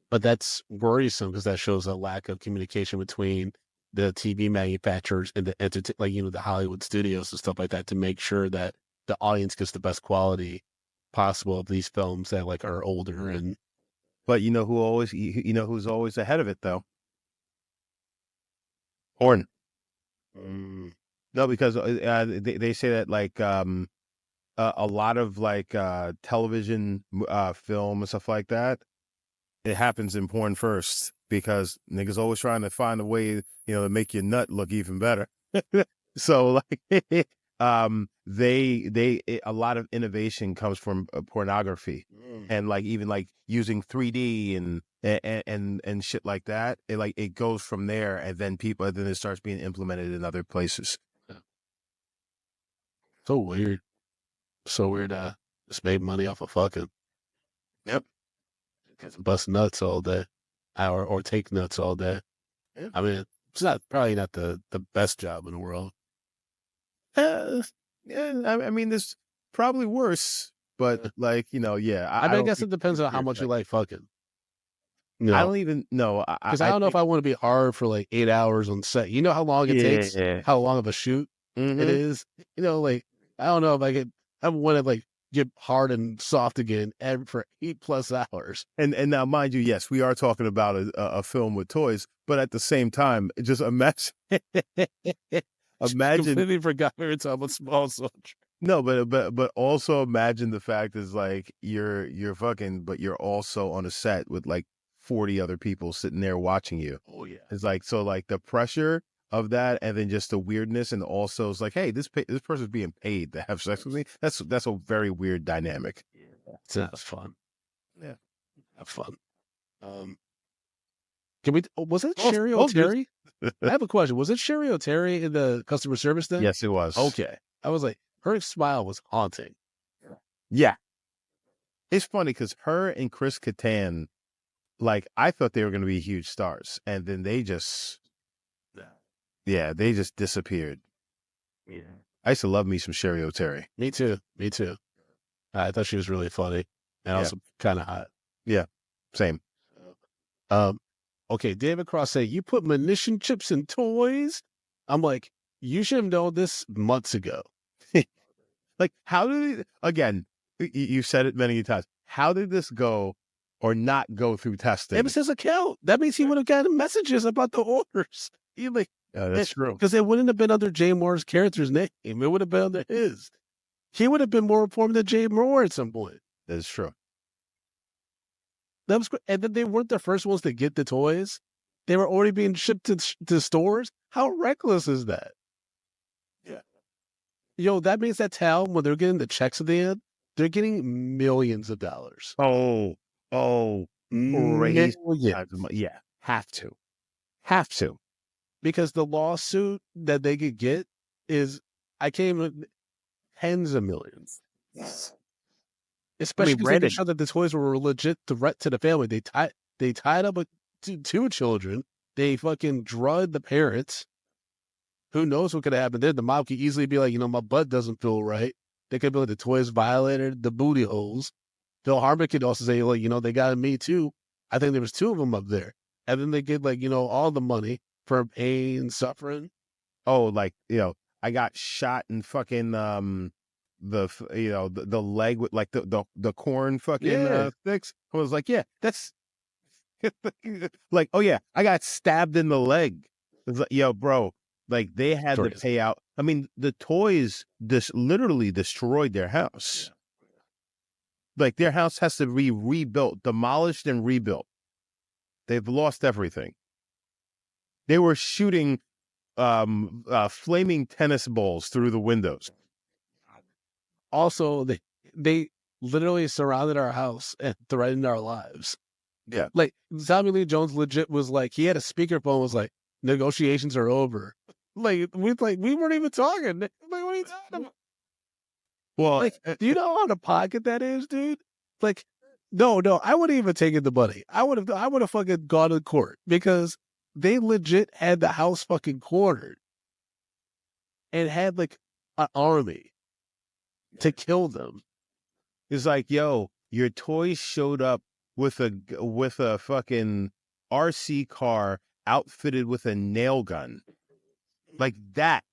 But that's worrisome because that shows a lack of communication between the TV manufacturers and the Hollywood studios and stuff like that to make sure that the audience gets the best quality possible of these films that like are older. And But who's always ahead of it though? Horn. No, because they say that a lot of like television film and stuff like that, it happens in porn first because niggas always trying to find a way, to make your nut look even better. So like a lot of innovation comes from pornography, and like even like using 3D and shit like that. It goes from there, and then it starts being implemented in other places. So weird. So weird. Just made money off of fucking. Yep. Bust nuts all day, or take nuts all day. Yeah. I mean, it's probably not the best job in the world. Yeah, I mean, there's probably worse, but like yeah, I mean, I don't guess think it depends on how much you like fucking. You I know, don't even know. because I don't know if think I want to be hard for like 8 hours on set. You know how long it takes? yeah. How long of a shoot it Mm-hmm. is? Like I don't know if I could. I want to like get hard and soft again for 8+ hours. And now, mind you, yes, we are talking about a film with toys, but at the same time, just imagine, imagine. Completely forgot we were talking about small soldier. No, but also imagine the fact is like you're fucking, but you're also on a set with like 40 other people sitting there watching you. Oh yeah. It's like so like the pressure of that, and then just the weirdness, and also it's like, hey, this person's being paid to have sex with me. That's a very weird dynamic. It's not fun. Yeah. Have fun. Can we? Was it Well, Sherry well, dude. O'Terry? I have a question. Was it Sherry O'Terry in the customer service thing? Yes, it was. Okay. I was like, her smile was haunting. Yeah. It's funny because her and Chris Kattan, like, I thought they were going to be huge stars, and then they just disappeared. Yeah. I used to love me some Sherry O'Terry. Me too. Me too. I thought she was really funny and also kind of hot. Yeah, same. Okay, David Cross say, you put munition chips in toys? I'm like, you should have known this months ago. Like, how did it, again, you said it many times, how did this go or not go through testing? It was his account. That means he would have gotten messages about the orders. That's true. Because it wouldn't have been under Jay Moore's character's name. It would have been under his. He would have been more informed than Jay Moore at some point. That's true. That was great. And then they weren't the first ones to get the toys. They were already being shipped to stores. How reckless is that? Yeah. Yo, that means that town, when they're getting the checks at the end, they're getting millions of dollars. Oh, crazy. Millions. Yeah, have to. Because the lawsuit that they could get is, I can't even, tens of millions. Especially because they could show that the toys were a legit threat to the family. They tied up two children. They fucking drugged the parents. Who knows what could have happened there? The mom could easily be like, my butt doesn't feel right. They could be like, the toys violated the booty holes. Phil Hartman could also say, like, they got me too. I think there was 2 of them up there. And then they get like, all the money for pain, suffering. Oh, like, I got shot in fucking the leg with like the corn fucking sticks. I was like, yeah, that's like, oh yeah, I got stabbed in the leg. It's like, yo, bro, like they had to pay out. I mean, the toys literally destroyed their house. Like their house has to be rebuilt, demolished and rebuilt. They've lost everything. They were shooting flaming tennis balls through the windows. Also, they literally surrounded our house and threatened our lives. Yeah. Like, Tommy Lee Jones legit was like, he had a speakerphone, was like, negotiations are over. Like, we weren't even talking. Like, what are you talking about? Well, like, do you know how out of pocket that is, dude? Like, no, I wouldn't even taken the money. I would have fucking gone to court because they legit had the house fucking cornered and had like an army to kill them. It's like, yo, your toys showed up with a fucking RC car outfitted with a nail gun. Like that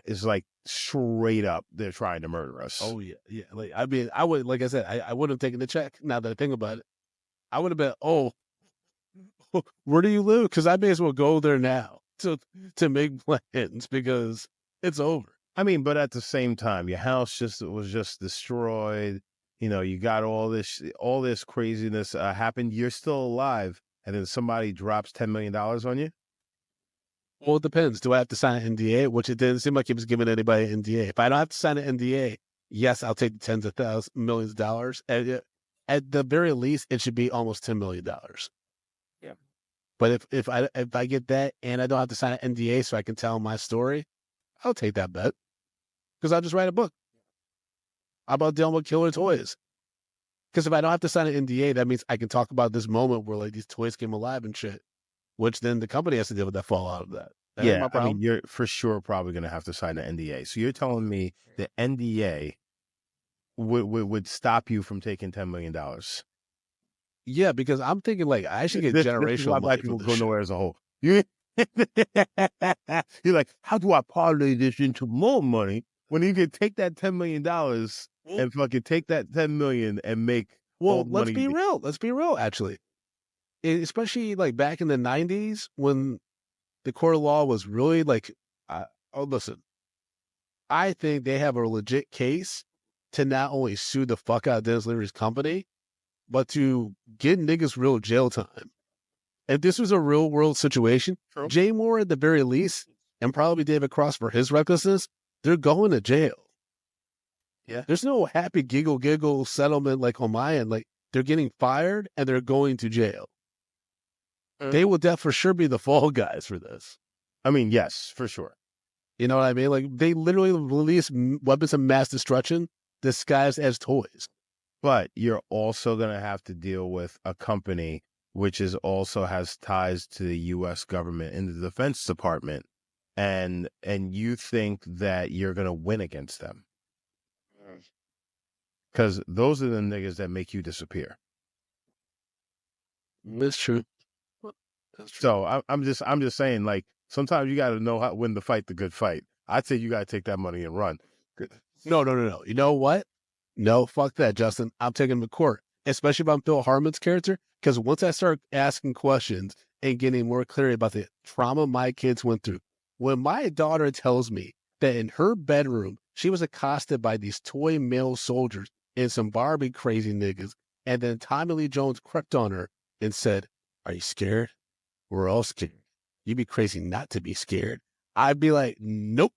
is like straight up they're trying to murder us. Oh yeah. Like, I mean, I would, like I said, I would have taken the check. Now that I think about it, I would have been, oh, where do you live? Because I may as well go there now to make plans because it's over. I mean, but at the same time, your house was just destroyed. You got all this craziness happened. You're still alive, and then somebody drops $10 million on you. Well, it depends. Do I have to sign an NDA? Which it didn't seem like he was giving anybody an NDA. If I don't have to sign an NDA, yes, I'll take the tens of thousands, millions of dollars. At the very least, it should be almost $10 million. Yeah. But if I get that and I don't have to sign an NDA so I can tell my story, I'll take that bet because I'll just write a book about dealing with killer toys. Because if I don't have to sign an NDA, that means I can talk about this moment where like these toys came alive and shit. Which then the company has to deal with that fallout of that. That ain't Yeah, my I mean, problem. you're for sure probably going to have to sign an NDA. So you're telling me the NDA would stop you from taking $10 million. Yeah, because I'm thinking like I should get This is why generational black money people from this go shit. nowhere as a whole. You, you're like, how do I parlay this into more money when you can take that $10 million and fucking take that 10 million and make all Well, the let's money? be real. Let's be real, actually. Especially like back in the 90s when the court of law was really like, oh, listen, I think they have a legit case to not only sue the fuck out of Dennis Leary's company, but to get niggas real jail time. If this was a real world situation, True. Jay Moore at the very least, and probably David Cross for his recklessness, they're going to jail. Yeah. There's no happy giggle settlement like on my end. Like they're getting fired and they're going to jail. They will for sure be the fall guys for this. I mean, yes, for sure. You know what I mean? Like they literally release weapons of mass destruction disguised as toys. But you're also going to have to deal with a company which also has ties to the U.S. government and the Defense Department, and you think that you're going to win against them because those are the niggas that make you disappear. That's true. That's true. So I'm just saying, like, sometimes you got to know how when to fight the good fight. I'd say you got to take that money and run. No. You know what? No, fuck that, Justin. I'm taking him to court, especially if I'm Phil Hartman's character, because once I start asking questions and getting more clarity about the trauma my kids went through, when my daughter tells me that in her bedroom she was accosted by these toy male soldiers and some Barbie crazy niggas, and then Tommy Lee Jones crept on her and said, "Are you scared? We're all scared. You'd be crazy not to be scared." I'd be like, "Nope."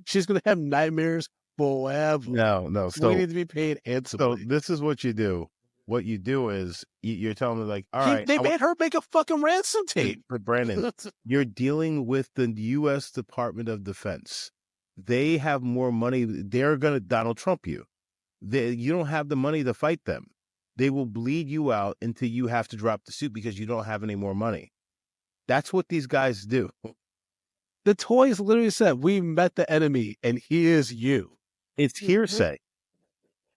She's gonna have nightmares forever. No. We need to be paid So handsomely. this is what you do. What you do is you're telling me, like, all right, They made her make a fucking ransom tape. but Brandon, you're dealing with the U.S. Department of Defense. They have more money. They're going to Donald Trump you. You don't have the money to fight them. They will bleed you out until you have to drop the suit because you don't have any more money. That's what these guys do. The toys literally said, "We met the enemy, and he is you." It's hearsay.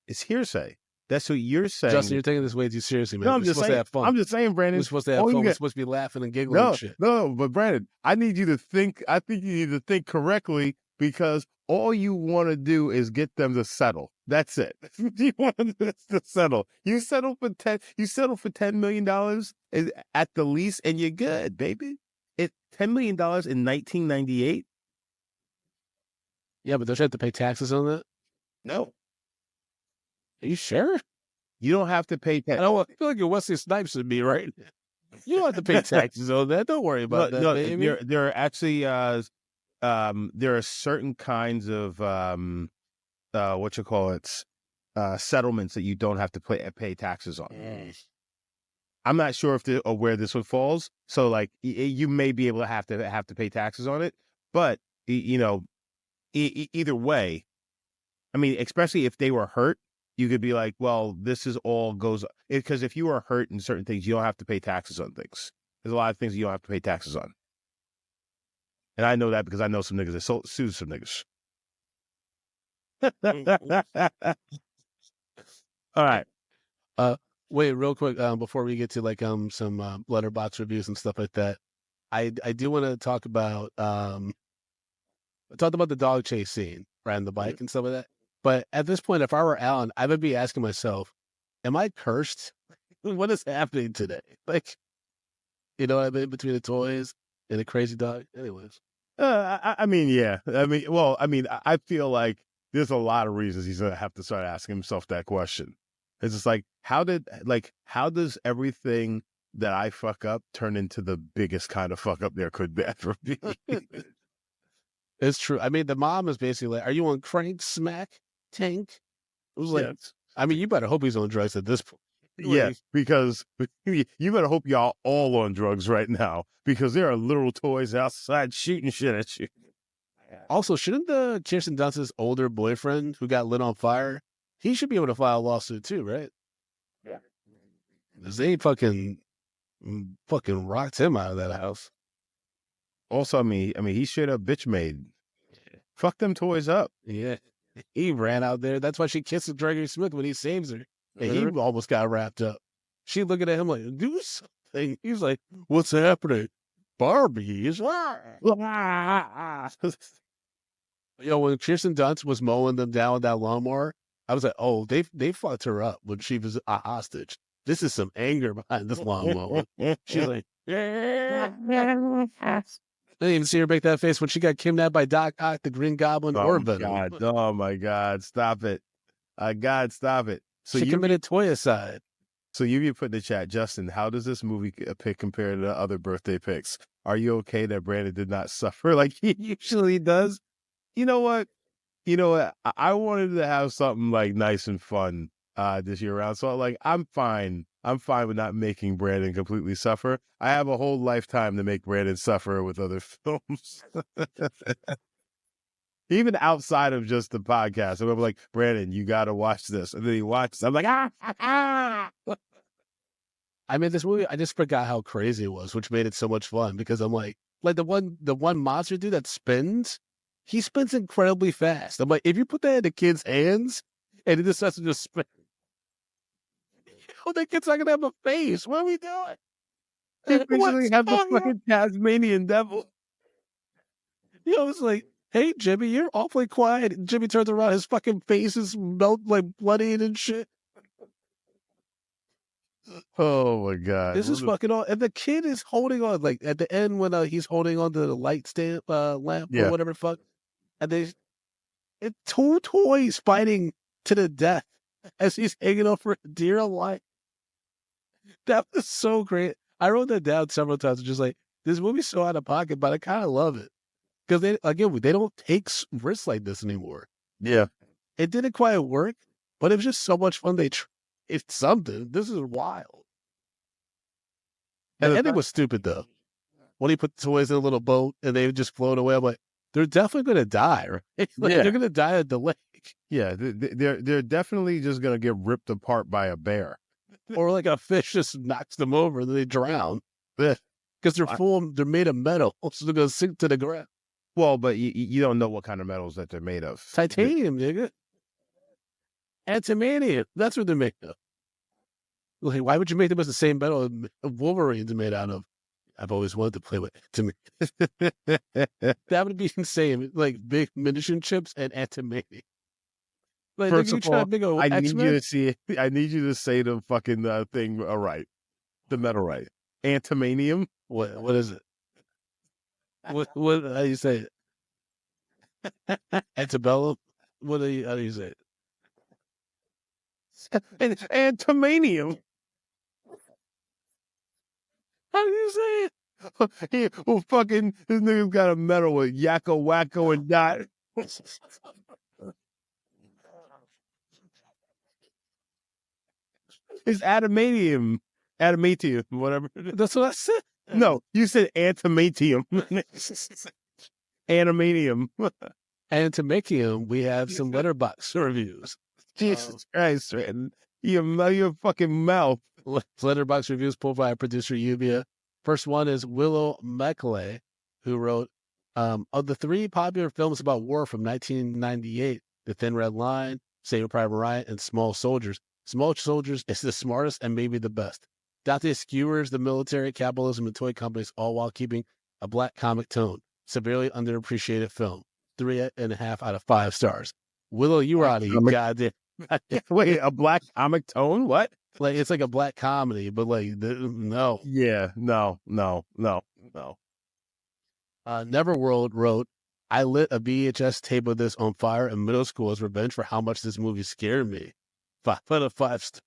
It's hearsay. That's what you're saying. Justin, you're taking this way too seriously, man. No, I'm We're just supposed to saying. have fun. I'm just saying, Brandon. We're supposed to have fun. We're supposed to be laughing and giggling and shit. No, but Brandon, I need you to think. I think you need to think correctly because all you want to do is get them to settle. That's it. You want them to settle. You settle for $10 million at the least, and you're good, baby. It's $10 million in 1998. Yeah, but don't you have to pay taxes on that? No, Are you sure? you don't have to pay I tax. don't. I feel like you're Wesley Snipes to me, right? You don't have to pay taxes on that. Don't worry about that, No, baby. there are actually there are certain kinds of what you call it settlements that you don't have to pay taxes on. I'm not sure if where this one falls. So like you may be able to have to pay taxes on it, but either way, I mean, especially if they were hurt, you could be like, well, this is all goes because if you are hurt in certain things, you don't have to pay taxes on things. There's a lot of things you don't have to pay taxes on. And I know that because I know some niggas that sue some niggas. All right. Wait, real quick, before we get to like some letterbox reviews and stuff like that, I do want to talk about I talked about the dog chase scene, riding the bike and stuff like that. But at this point, if I were Alan, I would be asking myself, am I cursed? What is happening today? Like, you know what I mean? Between the toys and the crazy dog. Anyways. I mean, yeah. I mean, well, I mean, I feel like there's a lot of reasons he's gonna have to start asking himself that question. It's just like, how does everything that I fuck up turn into the biggest kind of fuck up there could ever be? It's true. I mean, the mom is basically like, "Are you on crank, smack, tank?" It was like, Yes. I mean, you better hope he's on drugs at this point. Yeah, Like, because you better hope y'all all on drugs right now because there are little toys outside shooting shit at you. also, shouldn't the Kirsten Dunst's older boyfriend who got lit on fire, he should be able to file a lawsuit too, right? Yeah. 'Cause they fucking rocked him out of that house. Also, I mean, he straight up bitch made. Fuck them toys up. Yeah. He ran out there. That's why she kisses Gregory Smith when he saves her. And he almost got wrapped up. She looking at him like, do something. He's like, what's happening? Barbies. When Kirsten Dunst was mowing them down with that lawnmower, I was like, oh, they fucked her up when she was a hostage. This is some anger behind this lawnmower. She's like, I didn't even see her make that face when she got kidnapped by Doc Ock, the Green Goblin, or Venom. Oh my God, stop it. God, stop it. So She you committed toyicide. So you put in the chat, Justin, how does this movie pick compare to the other birthday picks? Are you okay that Brandon did not suffer like he usually does? You know what? I wanted to have something like nice and fun this year around. So like I'm fine. I'm fine with not making Brandon completely suffer. I have a whole lifetime to make Brandon suffer with other films. Even outside of just the podcast. I'm like, Brandon, you gotta watch this. And then he watches. I'm like, ah. I mean, this movie, I just forgot how crazy it was, which made it so much fun because I'm like the one monster dude that spins, he spins incredibly fast. I'm like, if you put that in the kid's hands and it just starts to just spin, oh, that kid's not gonna have a face. What are we doing? You basically have the going on? fucking Tasmanian devil. It's like, hey, Jimmy, you're awfully quiet. And Jimmy turns around, his fucking face is like bloodied and shit. Oh my God. This is fucking on, and the kid is holding on. Like at the end when he's holding on to the light stand lamp or Yeah. whatever the fuck, and it's two toys fighting to the death as he's hanging on for dear life. That was so great. I wrote that down several times. Just like this movie's so out of pocket, but I kind of love it because they don't take risks like this anymore. Yeah. It didn't quite work, but it was just so much fun. It's something. This is wild. The ending was stupid though. When he put the toys in a little boat and they just float away, I'm like, they're definitely gonna die, right? They're gonna die at the lake. Yeah, they're definitely just gonna get ripped apart by a bear. Or like a fish just knocks them over and they drown. Because they're made of metal, so they're gonna sink to the ground. Well, but you don't know what kind of metals that they're made of. Titanium, nigga. Antimonium. That's what they're made of. Like, why would you make them as the same metal Wolverine's made out of? I've always wanted to play with antimony. That would be insane. Like big munition chips and antimony. Like, First of all, I need X-Men? you to see. I need you to say the fucking thing right, the metal right. Antimonium. What is it? What how do you say it? Antebellum? How do you say it? Antimonium. How do you say it? Fucking this nigga's got a medal with Yakko, Wacko, and Dot. It's adamantium, whatever. That's what I said. No, you said antimatium. Animanium. And to make him, we have some letterbox reviews. Jesus Christ, man. Your fucking mouth. Letterbox reviews pulled by our producer Lluvia. First one is Willow Meckley, who wrote, of the three popular films about war from 1998, The Thin Red Line, Saving Private Ryan, and Small Soldiers, Small Soldiers is the smartest and maybe the best. Dante skewers the military, capitalism, and toy companies, all while keeping a black comic tone. Severely underappreciated film. 3.5 out of 5 stars. Willow, you were out of your goddamn. Wait, a black comic tone? What? Like, it's like a black comedy, but like, no. Yeah, no. Neverworld wrote, I lit a VHS tape of this on fire in middle school as revenge for how much this movie scared me. 5 out of 5 stars.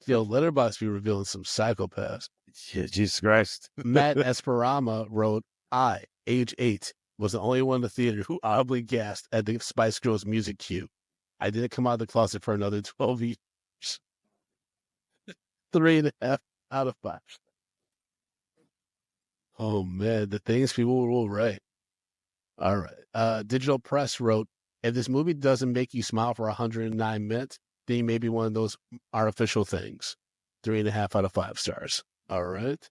Yo, Letterboxd be revealing some psychopaths. Yeah, Jesus Christ. Matt Esperama wrote, I, age 8, was the only one in the theater who audibly gasped at the Spice Girls music cue. I didn't come out of the closet for another 12 years. 3.5 out of 5. Oh man, the things people will write. All right. Digital Press wrote, if this movie doesn't make you smile for 109 minutes, then you may be one of those artificial things. 3.5 out of 5 stars. All right.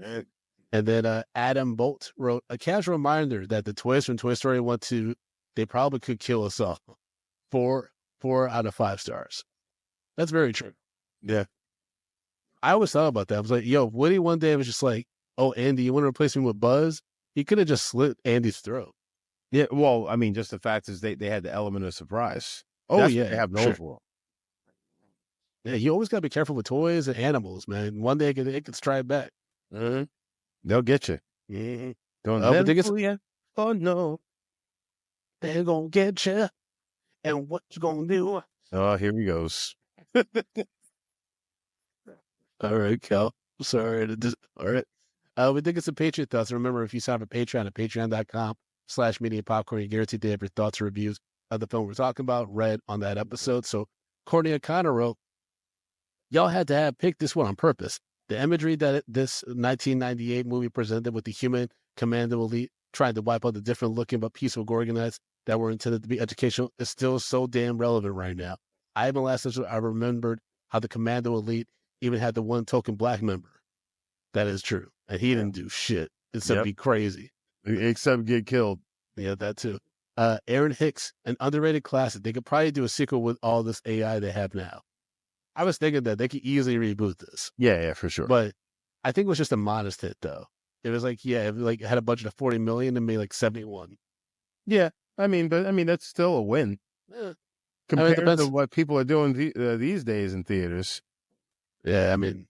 And then Adam Bolt wrote, a casual reminder that the toys from Toy Story 1 2, they probably could kill us all. 4 out of 5 stars. That's very true. Yeah. I always thought about that. I was like, yo, Woody one day was just like, oh, Andy, you want to replace me with Buzz? He could have just slit Andy's throat. Yeah, well, I mean, just the fact is they had the element of surprise. Oh, That's yeah. what they have known for. Yeah, you always got to be careful with toys and animals, man. One day it could strike back. Mm-hmm. They'll get you. Mm-hmm. Don't but they get oh, no. They're going to get you. And what you going to do? Oh, here he goes. All right, Cal. Sorry. All right. We think it's a Patriot Thoughts. Remember, if you sign up for Patreon at patreon.com/media popcorn, you're guaranteed to have your thoughts or reviews of the film we're talking about read on that episode. So Courtney O'Connor wrote, y'all had to have picked this one on purpose. The imagery that this 1998 movie presented with the human commando elite trying to wipe out the different looking but peaceful Gorgonites that were intended to be educational is still so damn relevant right now. I even last episode I remembered how the commando elite even had the one token black member. That is true. And he didn't do shit except be crazy. Except get killed. Yeah, that too. Aaron Hicks, an underrated classic. They could probably do a sequel with all this AI they have now. I was thinking that they could easily reboot this. Yeah, for sure. But I think it was just a modest hit, though. It was like, yeah, it had a budget of 40 million and made like 71. Yeah, I mean, that's still a win. Compared to what people are doing these days in theaters. Yeah, I mean,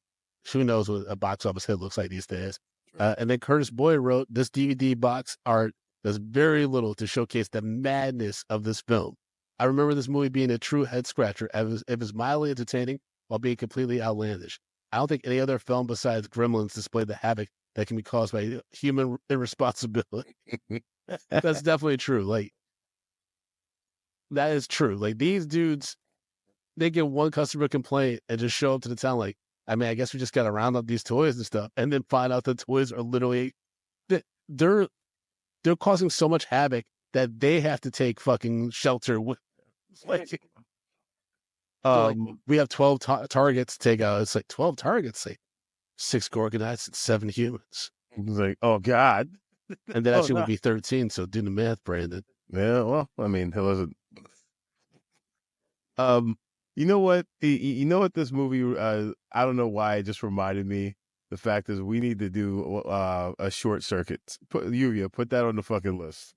who knows what a box office hit looks like these days. And then Curtis Boyd wrote, this DVD box art does very little to showcase the madness of this film. I remember this movie being a true head scratcher. It was mildly entertaining while being completely outlandish. I don't think any other film besides Gremlins displayed the havoc that can be caused by human irresponsibility. That's definitely true. Like, that is true. Like, these dudes, they get one customer complaint and just show up to the town like, I mean, I guess we just got to round up these toys and stuff, and then find out the toys are literally, they're causing so much havoc that they have to take fucking shelter with. Like, we have 12 targets to take out. It's like 12 targets, like 6 Gorgonites and 7 humans. It's like, oh God. And that actually would be 13. So do the math, Brandon. Yeah, well, I mean, listen. You know what? You know what this movie, I don't know why it just reminded me. The fact is we need to do a Short Circuit. Lluvia, put that on the fucking list.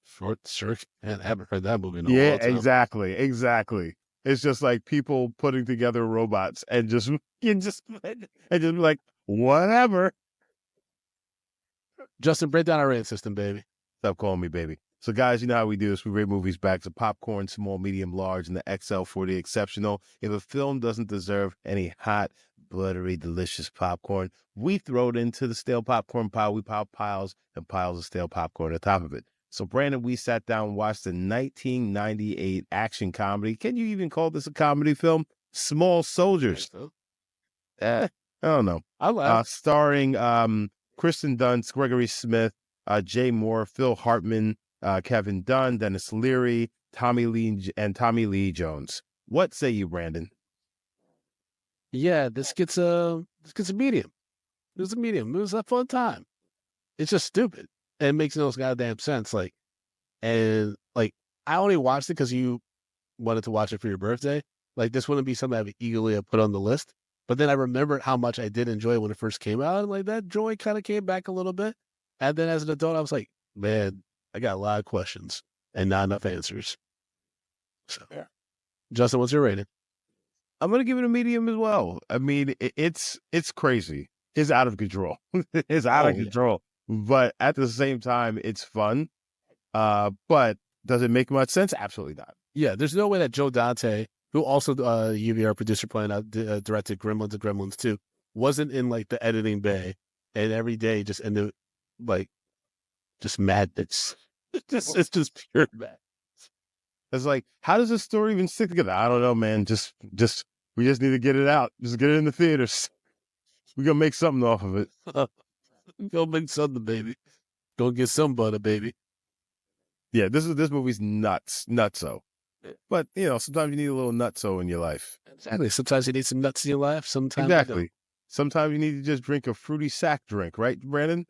Short Circuit? Man, I haven't heard that movie in a long time. Exactly. It's just like people putting together robots and just like, whatever. Justin, break down our rating system, baby. Stop calling me baby. So, guys, you know how we do this. We rate movies back to popcorn, small, medium, large, and the XL for the exceptional. If a film doesn't deserve any hot, buttery, delicious popcorn, we throw it into the stale popcorn pile. We pile piles and piles of stale popcorn on top of it. So, Brandon, we sat down and watched the 1998 action comedy. Can you even call this a comedy film? Small Soldiers. I don't know. I laugh. Starring Kristen Dunst, Gregory Smith, Jay Moore, Phil Hartman, Kevin Dunn, Dennis Leary, Tommy Lee Jones. What say you, Brandon? Yeah, this gets a medium. It was a medium. It was a fun time. It's just stupid. And it makes no goddamn sense. Like, and like, I only watched it because you wanted to watch it for your birthday. Like, this wouldn't be something I would eagerly have put on the list. But then I remembered how much I did enjoy it when it first came out. And like, that joy kind of came back a little bit. And then as an adult, I was like, man, I got a lot of questions and not enough answers. So, yeah. Justin, what's your rating? I'm going to give it a medium as well. I mean, it's crazy. It's out of control. It's out of control. but at the same time, it's fun. But does it make much sense? Absolutely not. Yeah, there's no way that Joe Dante, who also UVR producer playing out directed Gremlins and Gremlins 2, wasn't in like the editing bay and every day just ended like just madness. It's just pure madness. It's like, how does this story even stick together? I don't know, man. We just need to get it out. Just get it in the theaters. We're gonna make something off of it. Go make something, baby. Go get some butter, baby. Yeah, this movie's nutso. But sometimes you need a little nutso in your life. Exactly. Sometimes you need some nuts in your life. Sometimes Exactly. you don't. Sometimes you need to just drink a fruity sack drink, right, Brandon?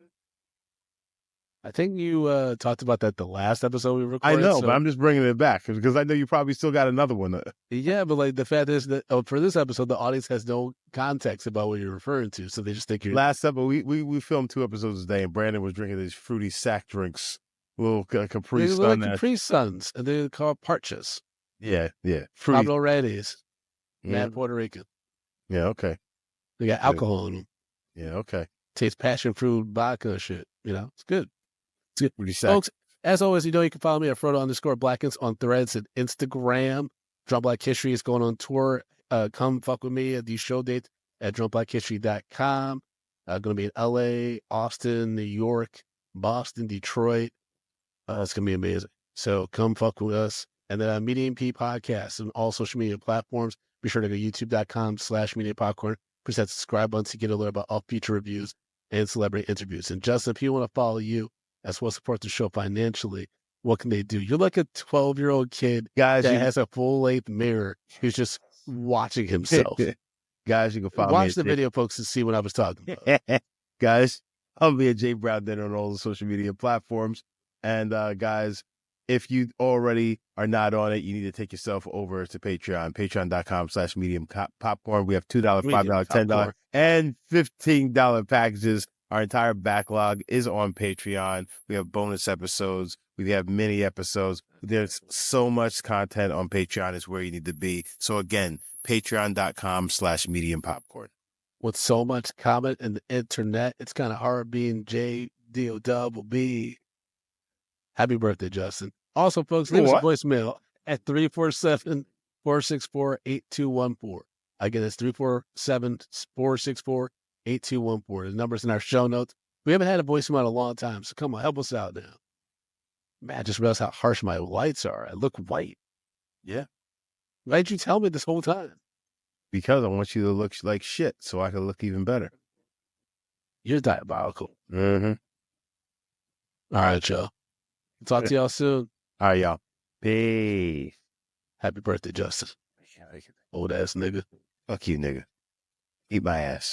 I think you talked about that the last episode we I recorded. know, but I'm just bringing it back because I know you probably still got another one. Yeah, but like the fact is that for this episode, the audience has no context about what you're referring to, so they just think you're. Last episode, we filmed 2 episodes a day, and Brandon was drinking these fruity sack drinks, little Capri They Sun. look like Capri Suns, and they're called parchas. Yeah, fruity. Pablo Reyes, mad Puerto Rican. Yeah, okay. They got alcohol in them. Yeah, okay. Tastes passion fruit vodka and shit. It's good. It's good. Fruity sack. Folks, as always, you can follow me at Frodo_Blackens on Threads and Instagram. Drunk Black History is going on tour. Come fuck with me at these show dates at drunkblackhistory.com. Going to be in LA, Austin, New York, Boston, Detroit. It's going to be amazing. So come fuck with us. And then Media MP Podcast on all social media platforms. Be sure to go to youtube.com/mediapopcorn. Press that subscribe button to get alert about all future reviews and celebrity interviews. And Justin, if you want to follow you as well as support the show financially, what can they do? You're like a 12-year-old kid Guys, that has a full-length mirror who's just watching himself. Guys, you can follow me. Watch the video, folks, to see what I was talking about. Guys, I'll be at J Brown Dinner on all the social media platforms. And guys, if you already are not on it, you need to take yourself over to Patreon, patreon.com/medium popcorn. We have $2, $5, $10, and $15 packages. Our entire backlog is on Patreon. We have bonus episodes. We have mini episodes. There's so much content on Patreon is where you need to be. So again, patreon.com/medium popcorn. With so much comment in the internet, it's kind of hard being JDOB. Happy birthday, Justin. Also, folks, leave us a voicemail at 347-464-8214. Again, it's 347-464-8214. The number's in our show notes. We haven't had a voicemail in a long time, so come on, help us out now. Man, I just realized how harsh my lights are. I look white. Yeah. Why didn't you tell me this whole time? Because I want you to look like shit so I can look even better. You're diabolical. Mm-hmm. All right, y'all. Talk to y'all soon. All right, y'all. Peace. Happy birthday, Justin. Old ass nigga. Fuck you, nigga. Eat my ass.